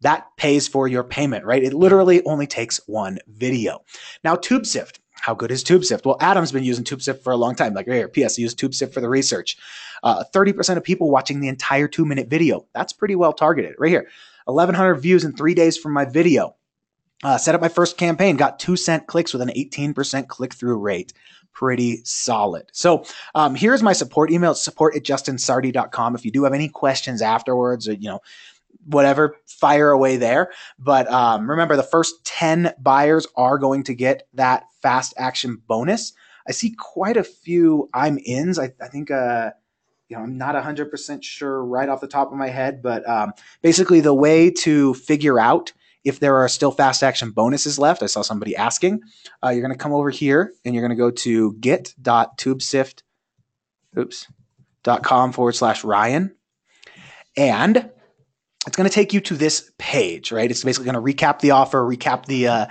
Speaker 3: That pays for your payment, right? It literally only takes one video. Now, TubeSift. How good is TubeSift? Well, Adam's been using TubeSift for a long time. Like right here, P.S. Use TubeSift for the research. 30% of people watching the entire 2-minute video. That's pretty well targeted. Right here, 1,100 views in 3 days from my video. Set up my first campaign, got 2-cent clicks with an 18% click-through rate. Pretty solid. So here's my support email. It's support@justinsardi.com. If you do have any questions afterwards, or whatever, fire away there. But remember, the first 10 buyers are going to get that fast action bonus. I see quite a few I'm ins. I think, I'm not 100% sure right off the top of my head, but basically the way to figure out if there are still fast action bonuses left, I saw somebody asking, you're going to come over here and you're going to go to get.tubesift.com/Ryan. And it's going to take you to this page, right? It's basically going to recap the offer, recap the,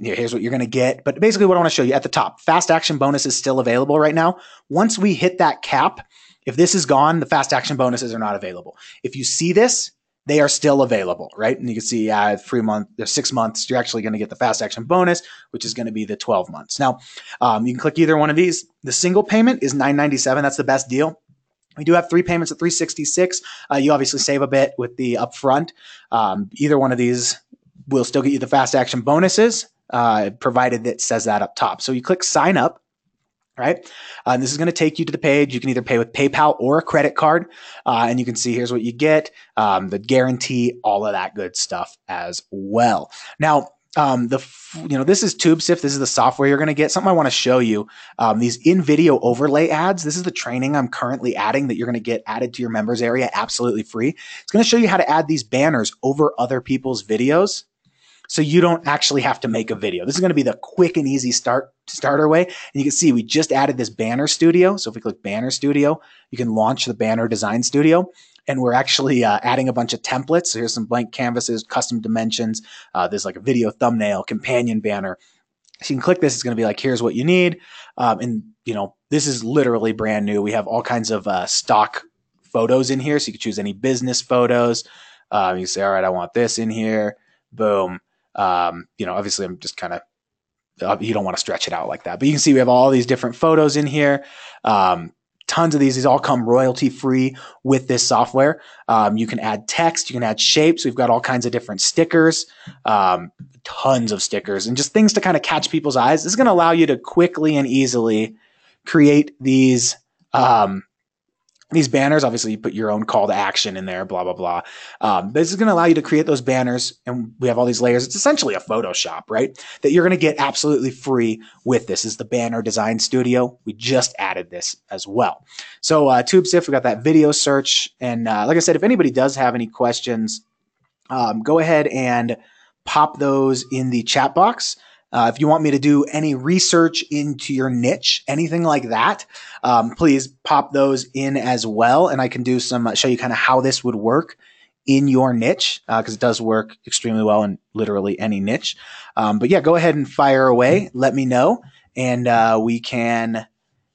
Speaker 3: here's what you're going to get. But basically what I want to show you at the top, fast action bonus is still available right now. Once we hit that cap, if this is gone, the fast action bonuses are not available. If you see this, they are still available, right? And you can see 3 months, 6 months, you're actually going to get the fast action bonus, which is going to be the 12 months. Now, you can click either one of these. The single payment is $997. That's the best deal. We do have 3 payments at $366. You obviously save a bit with the upfront. Either one of these will still get you the fast action bonuses, provided it says that up top. So you click sign up, right? And this is going to take you to the page. You can either pay with PayPal or a credit card. And you can see here's what you get, the guarantee, all of that good stuff as well. Now, this is TubeSift. This is the software you're going to get. Something I want to show you, these in-video overlay ads. This is the training I'm currently adding that you're going to get added to your members area absolutely free. It's going to show you how to add these banners over other people's videos so you don't actually have to make a video. This is going to be the quick and easy starter way. And you can see we just added this banner studio. So if we click banner studio, you can launch the banner design studio. And we're actually adding a bunch of templates. So here's some blank canvases, custom dimensions. There's like a video thumbnail, companion banner. So you can click this. It's going to be like, here's what you need. This is literally brand new. We have all kinds of stock photos in here. So you can choose any business photos. You say, all right, I want this in here. Boom. Obviously I'm just kind of, you don't want to stretch it out like that. But you can see we have all these different photos in here. tons of these all come royalty free with this software. You can add text, you can add shapes. We've got all kinds of different stickers, tons of stickers, and just things to kind of catch people's eyes. This is going to allow you to quickly and easily create these banners. Obviously, you put your own call to action in there, blah, blah, blah. This is going to allow you to create those banners, and we have all these layers. It's essentially a Photoshop, right? That you're going to get absolutely free with this. This is the Banner Design Studio. We just added this as well. So TubeSift, we got that video search. And like I said, if anybody does have any questions, go ahead and pop those in the chat box. If you want me to do any research into your niche, anything like that, please pop those in as well. And I can do some, show you kind of how this would work in your niche, because it does work extremely well in literally any niche. But yeah, go ahead and fire away. Let me know, and we can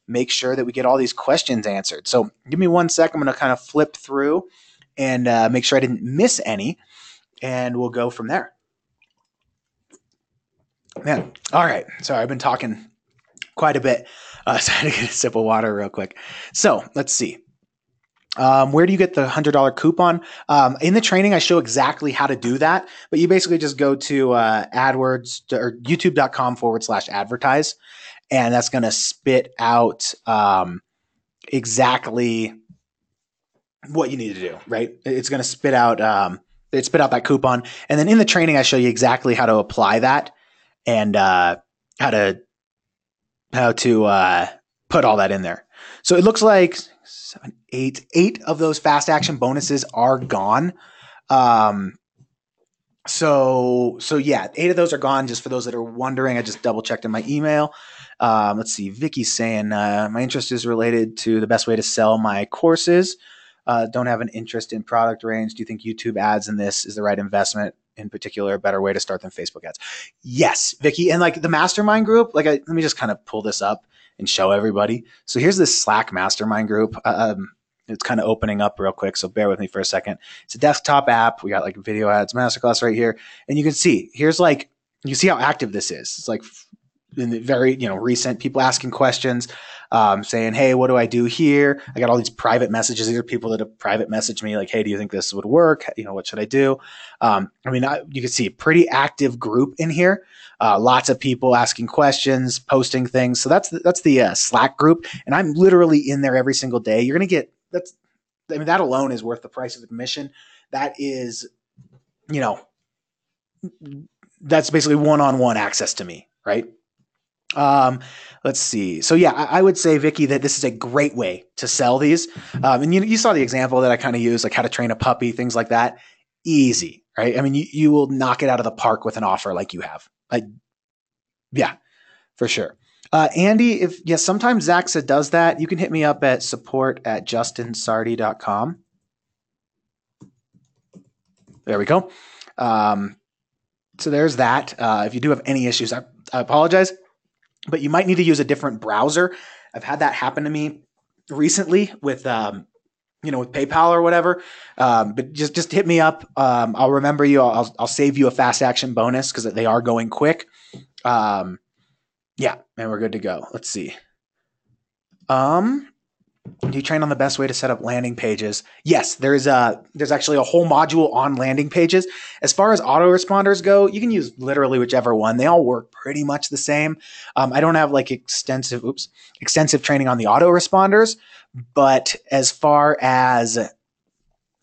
Speaker 3: make sure that we get all these questions answered. So give me 1 sec. I'm going to kind of flip through and make sure I didn't miss any, and we'll go from there. Man, all right. Sorry, I've been talking quite a bit. So I had to get a sip of water real quick. So let's see. Where do you get the $100 coupon? In the training, I show exactly how to do that. But you basically just go to AdWords or youtube.com/advertise. And that's going to spit out exactly what you need to do, right? It's going to spit out that coupon. And then in the training, I show you exactly how to apply that. And how to put all that in there. So it looks like 7, 8 of those fast action bonuses are gone. So yeah, 8 of those are gone. Just for those that are wondering, I just double checked in my email. Let's see. Vicky's saying my interest is related to the best way to sell my courses. Don't have an interest in product range. Do you think YouTube ads in this is the right investment? In particular, a better way to start than Facebook ads? Yes, Vicky. And like the mastermind group, let me just kind of pull this up and show everybody. So here's this Slack mastermind group. It's kind of opening up real quick, so bear with me for a second. It's a desktop app. We got like video ads masterclass right here. And you can see, here's like, you see how active this is. It's like in the very, recent people asking questions, saying, hey, what do I do here? I got all these private messages. These are people that have private messaged me like, hey, do you think this would work? What should I do? You can see a pretty active group in here. Lots of people asking questions, posting things. So that's the Slack group. And I'm literally in there every single day. You're going to get, that alone is worth the price of admission. That is, that's basically one-on-one access to me, right? Let's see. So yeah, I would say, Vicky, that this is a great way to sell these. And you saw the example that I kind of used, like how to train a puppy, things like that. Easy, right? You will knock it out of the park with an offer like you have. Yeah, for sure. Andy, sometimes Zaxa does that. You can hit me up at support@justinsardi.com. There we go. So there's that. If you do have any issues, I apologize. But you might need to use a different browser. I've had that happen to me recently with, with PayPal or whatever. But just hit me up. I'll remember you. I'll save you a fast action bonus because they are going quick. Yeah, and we're good to go. Let's see. Do you train on the best way to set up landing pages? Yes, there's actually a whole module on landing pages. As far as autoresponders go, you can use literally whichever one. They all work pretty much the same. I don't have like extensive training on the autoresponders, but as far as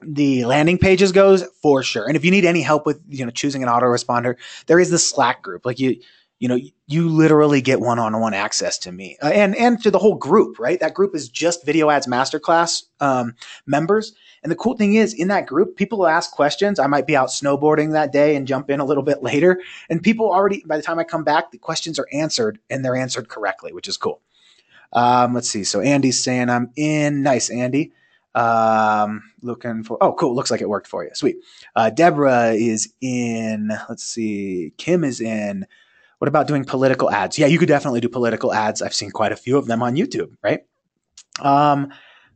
Speaker 3: the landing pages goes, for sure. And if you need any help with choosing an autoresponder, there is the Slack group. Like you literally get one-on-one access to me and to the whole group, right? That group is just Video Ads Masterclass members. And the cool thing is, in that group, people will ask questions. I might be out snowboarding that day and jump in a little bit later. And people already, by the time I come back, the questions are answered, and they're answered correctly, which is cool. Let's see. So Andy's saying I'm in. Nice, Andy. Looking for, oh, cool. Looks like it worked for you. Sweet. Deborah is in. Let's see. Kim is in. What about doing political ads? Yeah, you could definitely do political ads. I've seen quite a few of them on YouTube, right?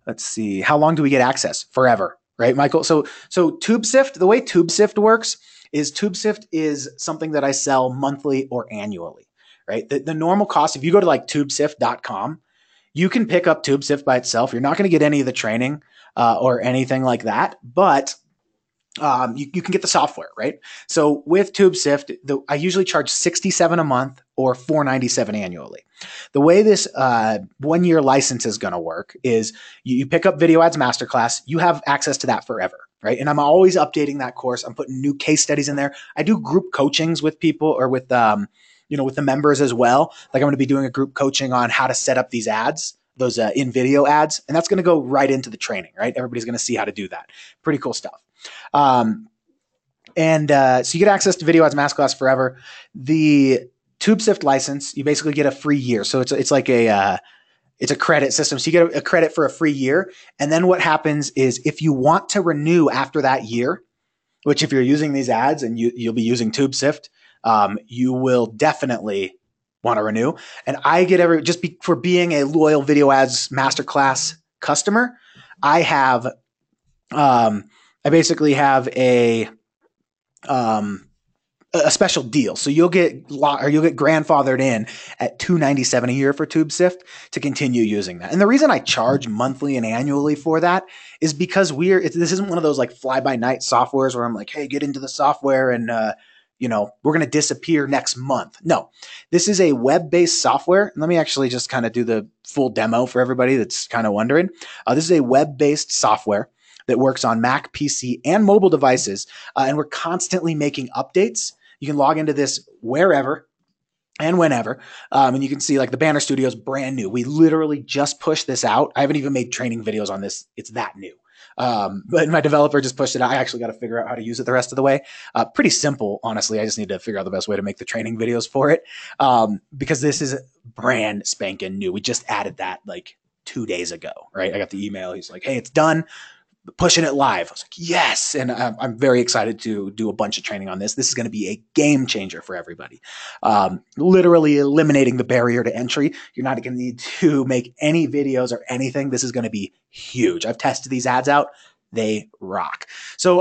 Speaker 3: Let's see. How long do we get access? Forever, right, Michael? So TubeSift, the way TubeSift works is TubeSift is something that I sell monthly or annually, right? The normal cost, if you go to like tubesift.com, you can pick up TubeSift by itself. You're not going to get any of the training or anything like that, but you can get the software, right? So with TubeSift, I usually charge $67 a month or $497 annually. The way this 1-year license is going to work is you pick up Video Ads Masterclass. You have access to that forever, right? And I'm always updating that course. I'm putting new case studies in there. I do group coachings with people or with with the members as well. Like I'm going to be doing a group coaching on how to set up these ads, those in video ads, and that's going to go right into the training, right? Everybody's going to see how to do that. Pretty cool stuff. So you get access to Video Ads Masterclass forever. The TubeSift license, you basically get a free year. So it's like it's a credit system. So you get a credit for a free year. And then what happens is if you want to renew after that year, which if you're using these ads and you'll be using TubeSift, you will definitely want to renew. And I get for being a loyal Video Ads Masterclass customer, I have I basically have a special deal. So you'll get grandfathered in at $297 a year for TubeSift to continue using that. And the reason I charge monthly and annually for that is because this isn't one of those like fly by night softwares where I'm like, hey, get into the software and we're going to disappear next month. No, this is a web-based software. And let me actually just kind of do the full demo for everybody that's kind of wondering. This is a web-based software that works on Mac, PC, and mobile devices. And we're constantly making updates. You can log into this wherever and whenever. And you can see like the Banner Studio is brand new. We literally just pushed this out. I haven't even made training videos on this. It's that new. But my developer just pushed it out. I actually got to figure out how to use it the rest of the way. Pretty simple, honestly. I just need to figure out the best way to make the training videos for it. Because this is brand spanking new. We just added that like 2 days ago, right? I got the email. He's like, hey, it's done. Pushing it live. I was like, yes. And I'm very excited to do a bunch of training on this. This is going to be a game changer for everybody. Literally eliminating the barrier to entry. You're not going to need to make any videos or anything. This is going to be huge. I've tested these ads out. They rock. So,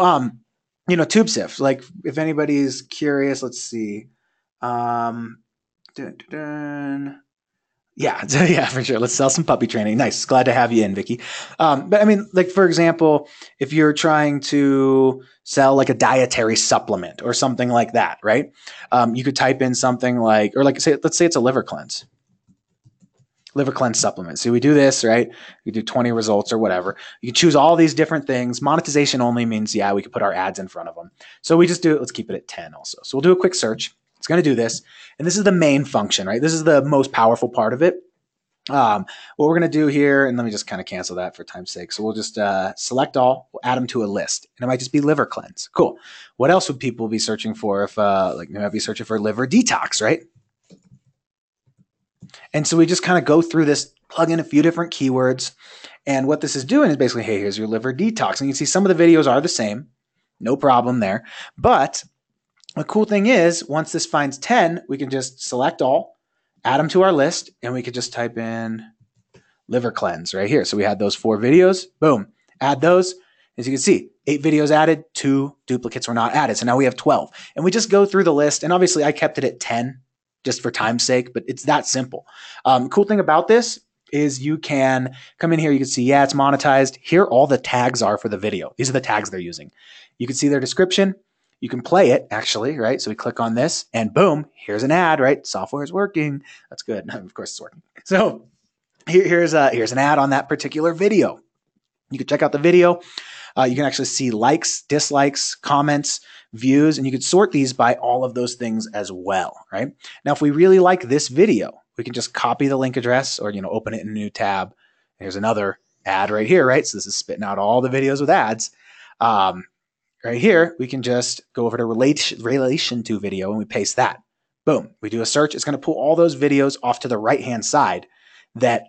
Speaker 3: TubeSift, like if anybody's curious, let's see. Yeah, for sure. Let's sell some puppy training. Nice. Glad to have you in, Vicky. But I mean, like for example, if you're trying to sell like a dietary supplement or something like that, right? You could type in something like, or like let's say it's a liver cleanse supplement. So we do this, right? We do 20 results or whatever. You can choose all these different things. Monetization only means, we could put our ads in front of them. So we just do it. Let's keep it at 10 also. So we'll do a quick search. It's going to do this. And this is the main function, right? This is the most powerful part of it. What we're going to do here, and let me just kind of cancel that for time's sake. So we'll just select all, we'll add them to a list. And it might just be liver cleanse. Cool. What else would people be searching for if they might be searching for liver detox, right? And so we just kind of go through this, plug in a few different keywords. And what this is doing is basically, hey, here's your liver detox. And you can see some of the videos are the same. No problem there. But the cool thing is, once this finds 10, we can just select all, add them to our list, and we could just type in liver cleanse right here. So we had those 4 videos. Boom. Add those. As you can see, 8 videos added, 2 duplicates were not added. So now we have 12. And we just go through the list. And obviously, I kept it at 10 just for time's sake, but it's that simple. Cool thing about this is you can come in here. You can see, it's monetized. Here, all the tags are for the video. These are the tags they're using. You can see their description. You can play it actually, right? So we click on this and boom, here's an ad, right? Software is working. That's good. Of course it's working. So here's an ad on that particular video. You can check out the video. You can actually see likes, dislikes, comments, views, and you can sort these by all of those things as well, right? Now, if we really like this video, we can just copy the link address or, open it in a new tab. Here's another ad right here, right? So this is spitting out all the videos with ads. Right here, we can just go over to relation to video and we paste that. Boom. We do a search. It's going to pull all those videos off to the right-hand side that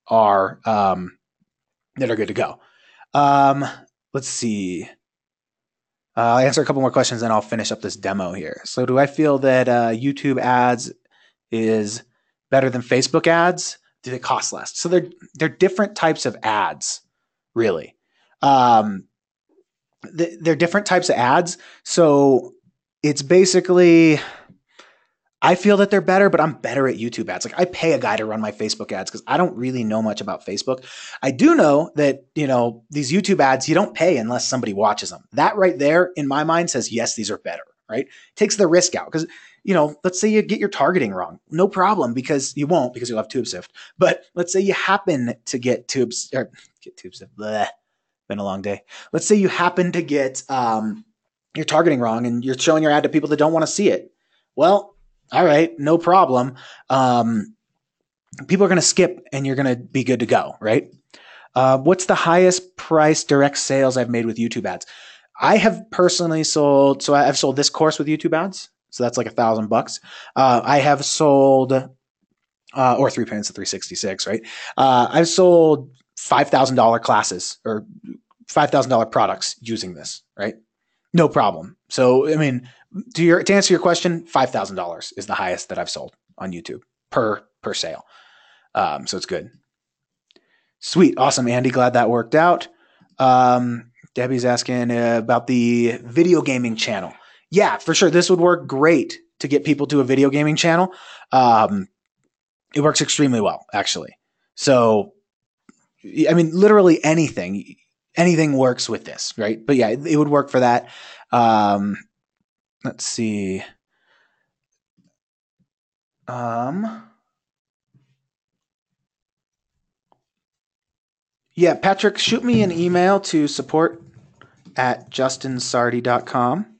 Speaker 3: are good to go. Let's see. I'll answer a couple more questions, then I'll finish up this demo here. So do I feel that YouTube ads is better than Facebook ads? Do they cost less? So they're different types of ads, really. They're different types of ads. So it's basically, I feel that they're better, but I'm better at YouTube ads. Like I pay a guy to run my Facebook ads because I don't really know much about Facebook. I do know that, these YouTube ads, you don't pay unless somebody watches them. That right there in my mind says, yes, these are better, right? Takes the risk out because, let's say you get your targeting wrong. No problem because you won't because you'll have TubeSift. But let's say you happen to get TubeSift. Bleh, been a long day. Let's say you happen to get your targeting wrong and you're showing your ad to people that don't want to see it. Well, all right, no problem. People are going to skip and you're going to be good to go, right? What's the highest price direct sales I've made with YouTube ads? I have personally sold, so I've sold this course with YouTube ads. So that's like $1,000. I have sold, or 3 payments of 366, right? I've sold $5,000 classes or $5,000 products using this, right? No problem. So, I mean, to answer your question, $5,000 is the highest that I've sold on YouTube per sale. So it's good. Sweet. Awesome, Andy. Glad that worked out. Debbie's asking about the video gaming channel. Yeah, for sure. This would work great to get people to a video gaming channel. It works extremely well, actually. So, I mean, literally anything works with this, right? But yeah, it would work for that. Let's see. Yeah, Patrick, shoot me an email to support@justinsardi.com.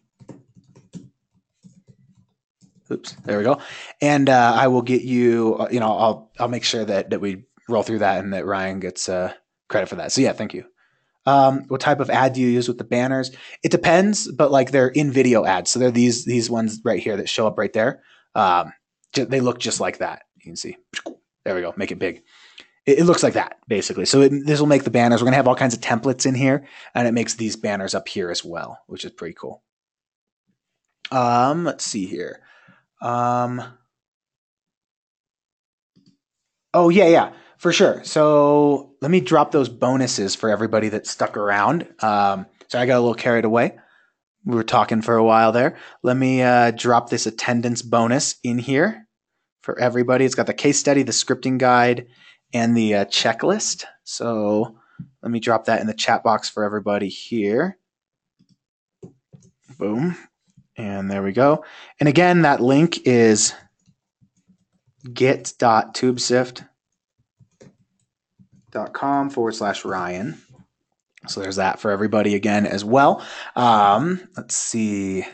Speaker 3: Oops, there we go. And I will get you, I'll make sure that we roll through that and that Ryan gets credit for that. So yeah, thank you. What type of ad do you use with the banners? It depends, but like they're in video ads. So they're these ones right here that show up right there. They look just like that. You can see. There we go. Make it big. It looks like that basically. So this will make the banners. We're going to have all kinds of templates in here and it makes these banners up here as well, which is pretty cool. Let's see here. Oh yeah, for sure. So let me drop those bonuses for everybody that stuck around. So I got a little carried away. We were talking for a while there. Let me drop this attendance bonus in here for everybody. It's got the case study, the scripting guide, and the checklist. So let me drop that in the chat box for everybody here. Boom. And there we go. And again, that link is get.tubesift.com/Ryan. So there's that for everybody again as well. Let's see.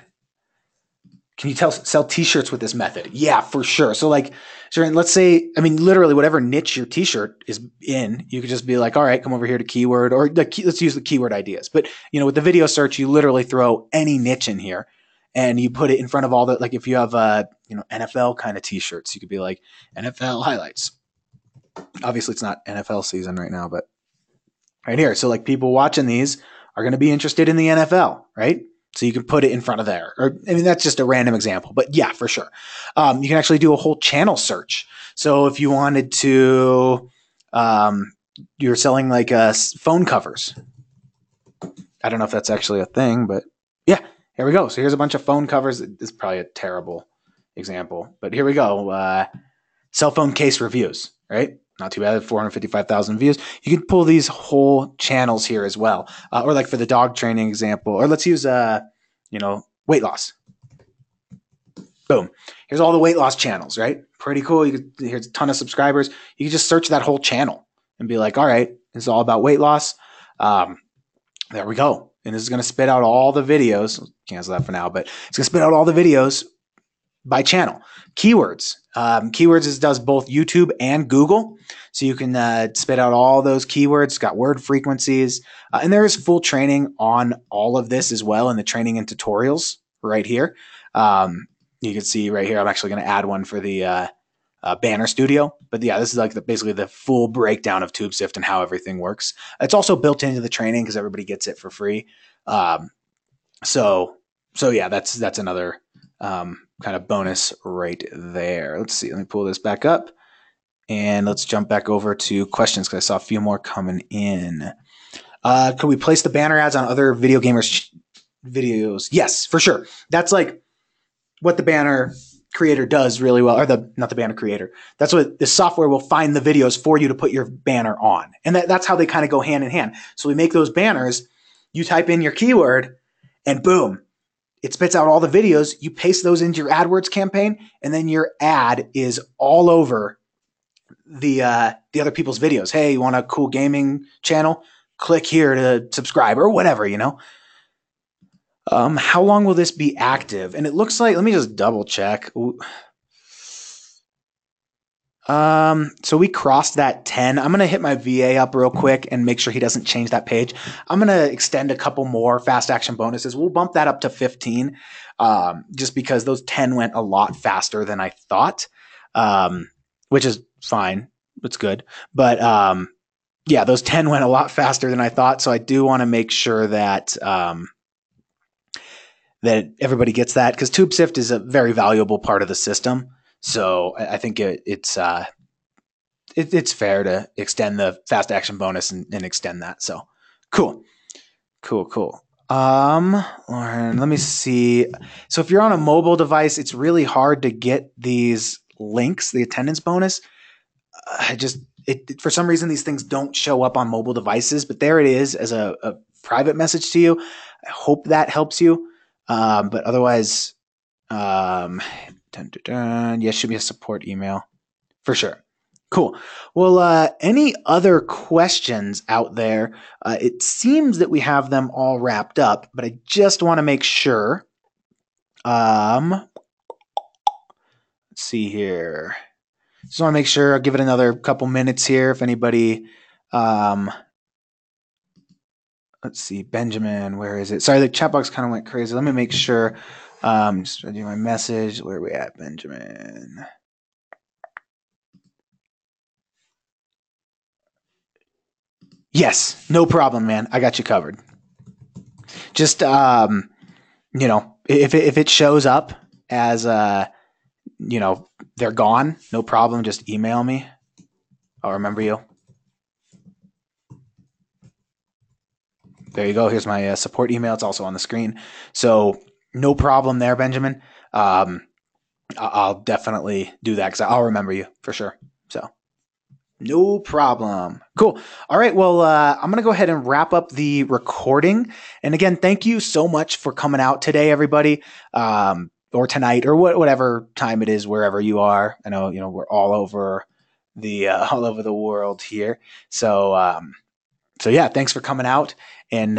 Speaker 3: Can you sell t-shirts with this method? Yeah, for sure. So like, let's say, I mean, literally whatever niche your t-shirt is in, you could just be like, all right, come over here to keyword, or let's use the keyword ideas. But with the video search, you literally throw any niche in here and you put it in front of all the, like if you have NFL kind of t-shirts, you could be like NFL highlights. Obviously it's not NFL season right now, but right here. So like people watching these are going to be interested in the NFL, right? So you can put it in front of there. Or, I mean, that's just a random example, but yeah, for sure. You can actually do a whole channel search. So if you wanted to, you're selling like phone covers. I don't know if that's actually a thing, but yeah, here we go. So here's a bunch of phone covers. This is probably a terrible example, but here we go. Cell phone case reviews, right? Not too bad, 455,000 views. You can pull these whole channels here as well. Or like for the dog training example, or let's use, weight loss. Boom. Here's all the weight loss channels, right? Pretty cool. Here's a ton of subscribers. You can just search that whole channel and be like, all right, this is all about weight loss. There we go. And this is going to spit out all the videos. Cancel that for now, but it's going to spit out all the videos by channel. Keywords. Keywords does both YouTube and Google. So you can spit out all those keywords. It's got word frequencies. And there is full training on all of this as well in the training and tutorials right here. You can see right here, I'm actually going to add one for the Banner Studio. But yeah, this is like basically the full breakdown of TubeSift and how everything works. It's also built into the training because everybody gets it for free. So yeah, that's another kind of bonus right there. Let's see. Let me pull this back up and let's jump back over to questions because I saw a few more coming in. Could we place the banner ads on other video gamers' videos? Yes, for sure. That's like what the banner creator does really well, or not the banner creator. That's what the software will find the videos for you to put your banner on. And that's how they kind of go hand in hand. So we make those banners, you type in your keyword and boom, it spits out all the videos. You paste those into your AdWords campaign and then your ad is all over the other people's videos. Hey, you want a cool gaming channel? Click here to subscribe or whatever, you know. How long will this be active? And it looks like, let me just double check. So we crossed that 10. I'm going to hit my VA up real quick and make sure he doesn't change that page. I'm going to extend a couple more fast action bonuses. We'll bump that up to 15, just because those 10 went a lot faster than I thought, which is fine. It's good. But, yeah, those 10 went a lot faster than I thought. So I do want to make sure that, that everybody gets that, because TubeSift is a very valuable part of the system. So I think it's fair to extend the fast action bonus and extend that. So cool. Lauren, let me see. So if you're on a mobile device, it's really hard to get these links, the attendance bonus. For some reason, these things don't show up on mobile devices, but there it is as a private message to you. I hope that helps you. But otherwise, yes, should be a support email for sure. Cool. Well, any other questions out there? It seems that we have them all wrapped up, but I just want to make sure. Let's see here. Just want to make sure. I'll give it another couple minutes here. If anybody, let's see, Benjamin, where is it? Sorry, the chat box kind of went crazy. Let me make sure. Just reading my message. Where are we at, Benjamin? Yes, no problem, man. I got you covered. Just, you know, if it shows up as, you know, they're gone, no problem. Just email me. I'll remember you. There you go. Here's my support email. It's also on the screen. So no problem there, Benjamin. I'll definitely do that because I'll remember you for sure. So no problem. Cool. All right. Well, I'm going to go ahead and wrap up the recording. And again, thank you so much for coming out today, everybody, or tonight, or whatever time it is, wherever you are. I know, you know, we're all over the world here. So, so yeah, thanks for coming out, and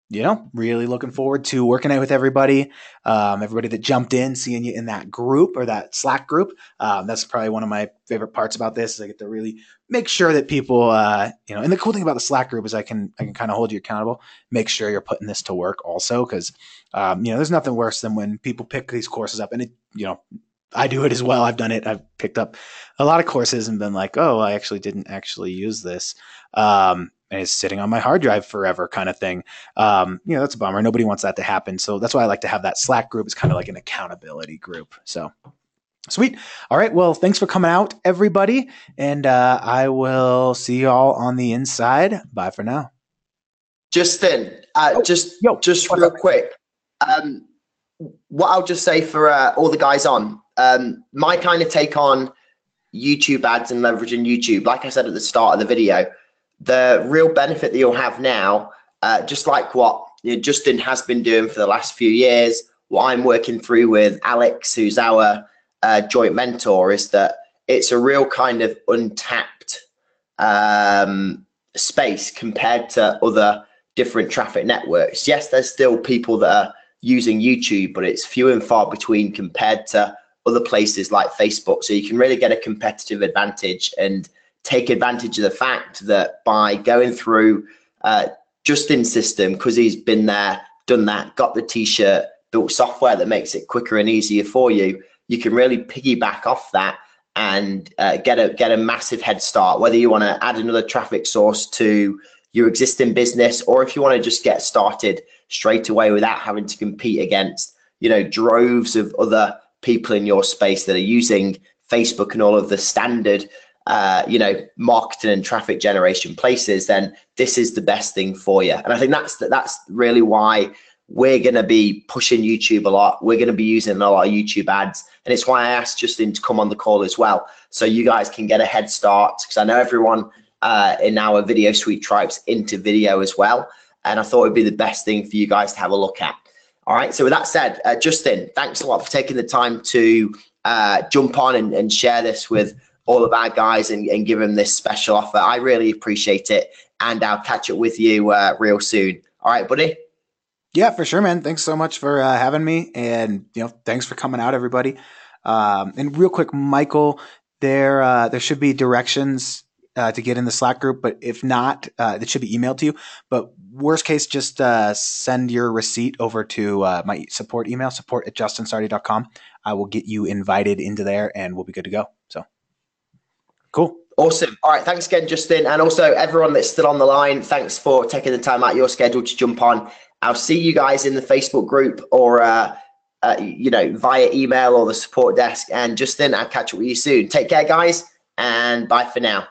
Speaker 3: you know, really looking forward to working out with everybody. Everybody that jumped in, seeing you in that group or that Slack group. That's probably one of my favorite parts about this. Is I get to really make sure that people, you know, and the cool thing about the Slack group is I can kind of hold you accountable, make sure you're putting this to work also, because you know, there's nothing worse than when people pick these courses up, and it, you know, I do it as well. I've done it. I've picked up a lot of courses and been like, oh, I actually didn't actually use this. And it's sitting on my hard drive forever kind of thing. You know, that's a bummer. Nobody wants that to happen. So that's why I like to have that Slack group. It's kind of like an accountability group. So sweet. All right. Well, thanks for coming out, everybody. And I will see you all on the inside. Bye for now.
Speaker 2: Justin, just real quick. What I'll just say for all the guys on, my kind of take on YouTube ads and leveraging YouTube, like I said at the start of the video, the real benefit that you'll have now, just like what Justin has been doing for the last few years, what I'm working through with Alex, who's our joint mentor, is that it's a real kind of untapped space compared to other different traffic networks. Yes, there's still people that are using YouTube, but it's few and far between compared to other places like Facebook. So you can really get a competitive advantage and take advantage of the fact that by going through Justin's system, because he's been there, done that, got the t-shirt, built software that makes it quicker and easier for you, you can really piggyback off that and get a massive head start, whether you want to add another traffic source to your existing business, or if you want to just get started straight away without having to compete against, you know, droves of other people in your space that are using Facebook and all of the standard you know, marketing and traffic generation places, then this is the best thing for you. And I think that's really why we're going to be pushing YouTube a lot. We're going to be using a lot of YouTube ads. And it's why I asked Justin to come on the call as well, so you guys can get a head start, because I know everyone in our Video Suite tribe's into video as well. And I thought it'd be the best thing for you guys to have a look at. All right. So with that said, Justin, thanks a lot for taking the time to jump on and share this with all of our guys and give them this special offer. I really appreciate it. And I'll catch up with you real soon. All right, buddy.
Speaker 3: Yeah, for sure, man. Thanks so much for having me, and thanks for coming out, everybody. And real quick, Michael, there should be directions to get in the Slack group, but if not, it should be emailed to you. But worst case, just send your receipt over to my support email, support@justinsardi.com. I will get you invited into there, and we'll be good to go. So cool.
Speaker 2: Awesome. All right. Thanks again, Justin. And also everyone that's still on the line, thanks for taking the time out of your schedule to jump on. I'll see you guys in the Facebook group or, via email or the support desk. And Justin, I'll catch up with you soon. Take care, guys, and bye for now.